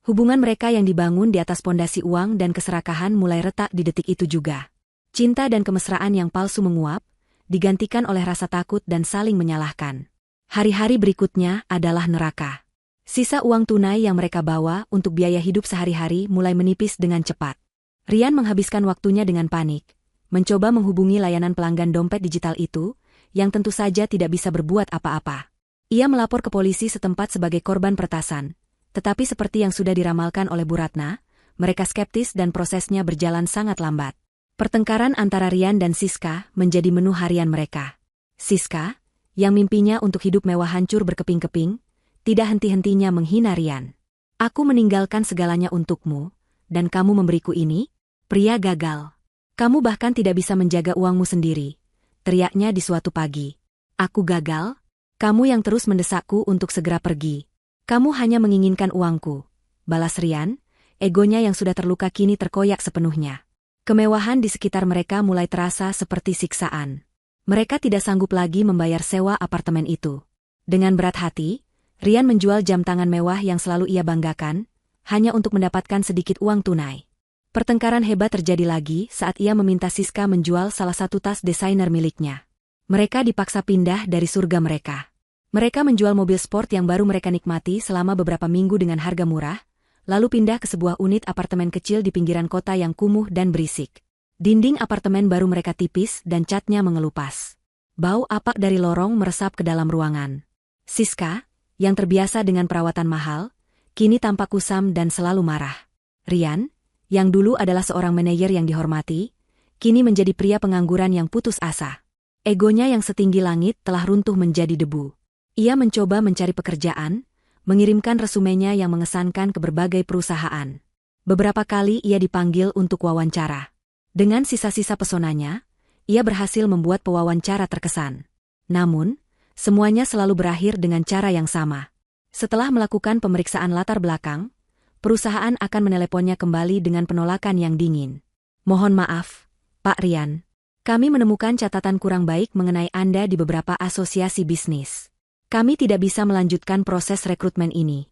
Hubungan mereka yang dibangun di atas pondasi uang dan keserakahan mulai retak di detik itu juga. Cinta dan kemesraan yang palsu menguap, digantikan oleh rasa takut dan saling menyalahkan. Hari-hari berikutnya adalah neraka. Sisa uang tunai yang mereka bawa untuk biaya hidup sehari-hari mulai menipis dengan cepat. Rian menghabiskan waktunya dengan panik, mencoba menghubungi layanan pelanggan dompet digital itu, yang tentu saja tidak bisa berbuat apa-apa. Ia melapor ke polisi setempat sebagai korban peretasan, tetapi seperti yang sudah diramalkan oleh Bu Ratna, mereka skeptis dan prosesnya berjalan sangat lambat. Pertengkaran antara Rian dan Siska menjadi menu harian mereka. Siska, yang mimpinya untuk hidup mewah hancur berkeping-keping, tidak henti-hentinya menghina Rian. Aku meninggalkan segalanya untukmu, dan kamu memberiku ini? Pria gagal. Kamu bahkan tidak bisa menjaga uangmu sendiri. Teriaknya di suatu pagi. Aku gagal? Kamu yang terus mendesakku untuk segera pergi. Kamu hanya menginginkan uangku. Balas Rian, egonya yang sudah terluka kini terkoyak sepenuhnya. Kemewahan di sekitar mereka mulai terasa seperti siksaan. Mereka tidak sanggup lagi membayar sewa apartemen itu. Dengan berat hati, Rian menjual jam tangan mewah yang selalu ia banggakan, hanya untuk mendapatkan sedikit uang tunai. Pertengkaran hebat terjadi lagi saat ia meminta Siska menjual salah satu tas desainer miliknya. Mereka dipaksa pindah dari surga mereka. Mereka menjual mobil sport yang baru mereka nikmati selama beberapa minggu dengan harga murah, lalu pindah ke sebuah unit apartemen kecil di pinggiran kota yang kumuh dan berisik. Dinding apartemen baru mereka tipis dan catnya mengelupas. Bau apak dari lorong meresap ke dalam ruangan. Siska, yang terbiasa dengan perawatan mahal, kini tampak kusam dan selalu marah. Rian, yang dulu adalah seorang manajer yang dihormati, kini menjadi pria pengangguran yang putus asa. Egonya yang setinggi langit telah runtuh menjadi debu. Ia mencoba mencari pekerjaan, mengirimkan resumenya yang mengesankan ke berbagai perusahaan. Beberapa kali ia dipanggil untuk wawancara. Dengan sisa-sisa pesonanya, ia berhasil membuat pewawancara terkesan. Namun, semuanya selalu berakhir dengan cara yang sama. Setelah melakukan pemeriksaan latar belakang, perusahaan akan meneleponnya kembali dengan penolakan yang dingin. Mohon maaf, Pak Rian. Kami menemukan catatan kurang baik mengenai Anda di beberapa asosiasi bisnis. Kami tidak bisa melanjutkan proses rekrutmen ini.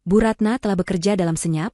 Bu Ratna telah bekerja dalam senyap,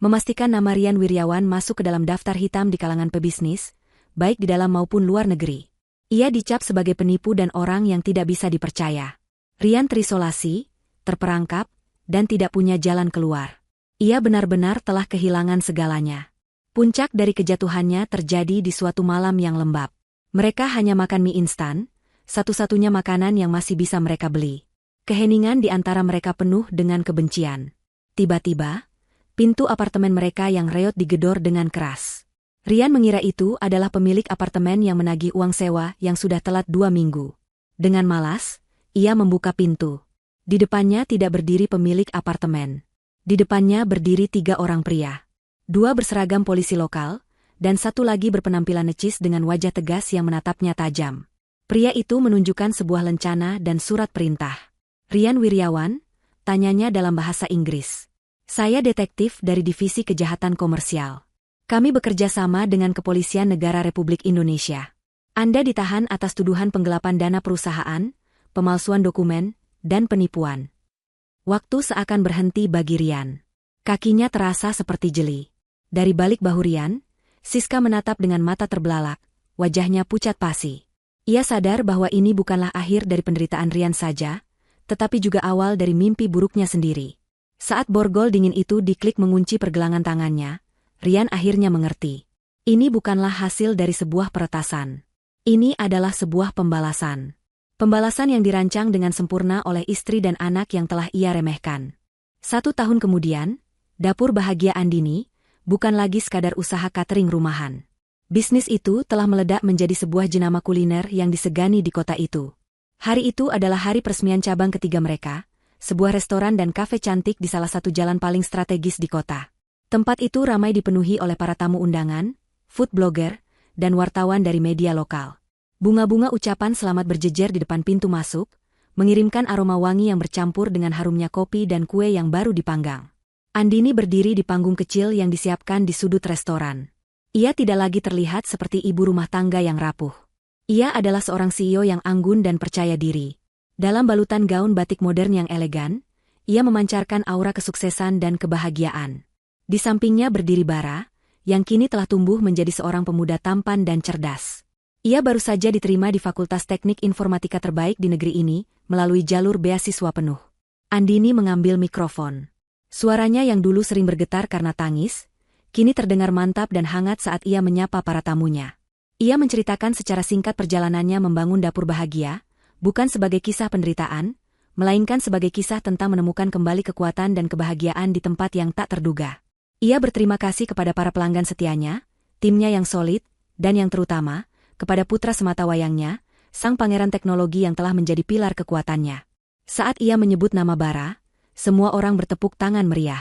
memastikan nama Rian Wiryawan masuk ke dalam daftar hitam di kalangan pebisnis, baik di dalam maupun luar negeri. Ia dicap sebagai penipu dan orang yang tidak bisa dipercaya. Rian terisolasi, terperangkap, dan tidak punya jalan keluar. Ia benar-benar telah kehilangan segalanya. Puncak dari kejatuhannya terjadi di suatu malam yang lembab. Mereka hanya makan mie instan, satu-satunya makanan yang masih bisa mereka beli. Keheningan di antara mereka penuh dengan kebencian. Tiba-tiba, pintu apartemen mereka yang reot digedor dengan keras. Rian mengira itu adalah pemilik apartemen yang menagih uang sewa yang sudah telat 2 minggu. Dengan malas, ia membuka pintu. Di depannya tidak berdiri pemilik apartemen. Di depannya berdiri 3 orang pria. 2 berseragam polisi lokal, dan 1 lagi berpenampilan necis dengan wajah tegas yang menatapnya tajam. Pria itu menunjukkan sebuah lencana dan surat perintah. Rian Wiryawan, tanyanya dalam bahasa Inggris. Saya detektif dari Divisi Kejahatan Komersial. Kami bekerja sama dengan Kepolisian Negara Republik Indonesia. Anda ditahan atas tuduhan penggelapan dana perusahaan, pemalsuan dokumen, dan penipuan. Waktu seakan berhenti bagi Rian. Kakinya terasa seperti jeli. Dari balik bahu Rian, Siska menatap dengan mata terbelalak, wajahnya pucat pasi. Ia sadar bahwa ini bukanlah akhir dari penderitaan Rian saja, tetapi juga awal dari mimpi buruknya sendiri. Saat borgol dingin itu diklik mengunci pergelangan tangannya, Rian akhirnya mengerti. Ini bukanlah hasil dari sebuah peretasan. Ini adalah sebuah pembalasan. Pembalasan yang dirancang dengan sempurna oleh istri dan anak yang telah ia remehkan. 1 tahun kemudian, Dapur Bahagia Andini bukan lagi sekadar usaha catering rumahan. Bisnis itu telah meledak menjadi sebuah jenama kuliner yang disegani di kota itu. Hari itu adalah hari peresmian cabang ketiga mereka, sebuah restoran dan kafe cantik di salah satu jalan paling strategis di kota. Tempat itu ramai dipenuhi oleh para tamu undangan, food blogger, dan wartawan dari media lokal. Bunga-bunga ucapan selamat berjejer di depan pintu masuk, mengirimkan aroma wangi yang bercampur dengan harumnya kopi dan kue yang baru dipanggang. Andini berdiri di panggung kecil yang disiapkan di sudut restoran. Ia tidak lagi terlihat seperti ibu rumah tangga yang rapuh. Ia adalah seorang CEO yang anggun dan percaya diri. Dalam balutan gaun batik modern yang elegan, ia memancarkan aura kesuksesan dan kebahagiaan. Di sampingnya berdiri Bara, yang kini telah tumbuh menjadi seorang pemuda tampan dan cerdas. Ia baru saja diterima di Fakultas Teknik Informatika terbaik di negeri ini, melalui jalur beasiswa penuh. Andini mengambil mikrofon. Suaranya yang dulu sering bergetar karena tangis, kini terdengar mantap dan hangat saat ia menyapa para tamunya. Ia menceritakan secara singkat perjalanannya membangun Dapur Bahagia, bukan sebagai kisah penderitaan, melainkan sebagai kisah tentang menemukan kembali kekuatan dan kebahagiaan di tempat yang tak terduga. Ia berterima kasih kepada para pelanggan setianya, timnya yang solid, dan yang terutama, kepada putra sematawayangnya, sang pangeran teknologi yang telah menjadi pilar kekuatannya. Saat ia menyebut nama Bara, semua orang bertepuk tangan meriah.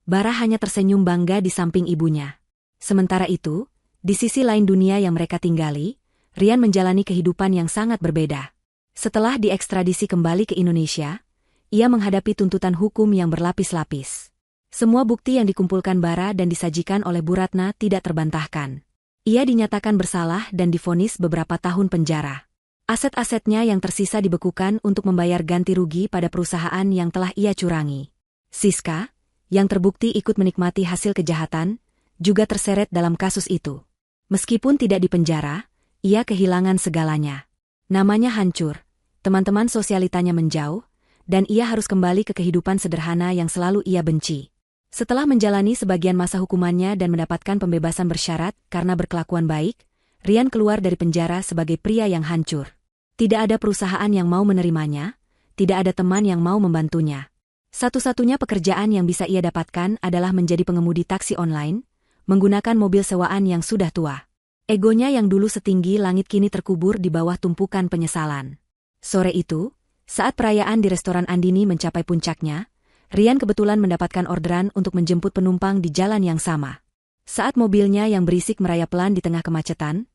Bara hanya tersenyum bangga di samping ibunya. Sementara itu, di sisi lain dunia yang mereka tinggali, Rian menjalani kehidupan yang sangat berbeda. Setelah diekstradisi kembali ke Indonesia, ia menghadapi tuntutan hukum yang berlapis-lapis. Semua bukti yang dikumpulkan Bara dan disajikan oleh Bu Ratna tidak terbantahkan. Ia dinyatakan bersalah dan divonis beberapa tahun penjara. Aset-asetnya yang tersisa dibekukan untuk membayar ganti rugi pada perusahaan yang telah ia curangi. Siska, yang terbukti ikut menikmati hasil kejahatan, juga terseret dalam kasus itu. Meskipun tidak dipenjara, ia kehilangan segalanya. Namanya hancur, teman-teman sosialitanya menjauh, dan ia harus kembali ke kehidupan sederhana yang selalu ia benci. Setelah menjalani sebagian masa hukumannya dan mendapatkan pembebasan bersyarat karena berkelakuan baik, Rian keluar dari penjara sebagai pria yang hancur. Tidak ada perusahaan yang mau menerimanya, tidak ada teman yang mau membantunya. Satu-satunya pekerjaan yang bisa ia dapatkan adalah menjadi pengemudi taksi online, menggunakan mobil sewaan yang sudah tua. Egonya yang dulu setinggi langit kini terkubur di bawah tumpukan penyesalan. Sore itu, saat perayaan di restoran Andini mencapai puncaknya, Rian kebetulan mendapatkan orderan untuk menjemput penumpang di jalan yang sama. Saat mobilnya yang berisik merayap pelan di tengah kemacetan,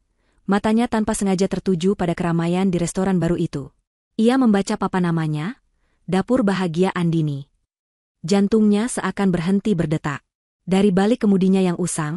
matanya tanpa sengaja tertuju pada keramaian di restoran baru itu. Ia membaca papan namanya, Dapur Bahagia Andini. Jantungnya seakan berhenti berdetak. Dari balik kemudinya yang usang,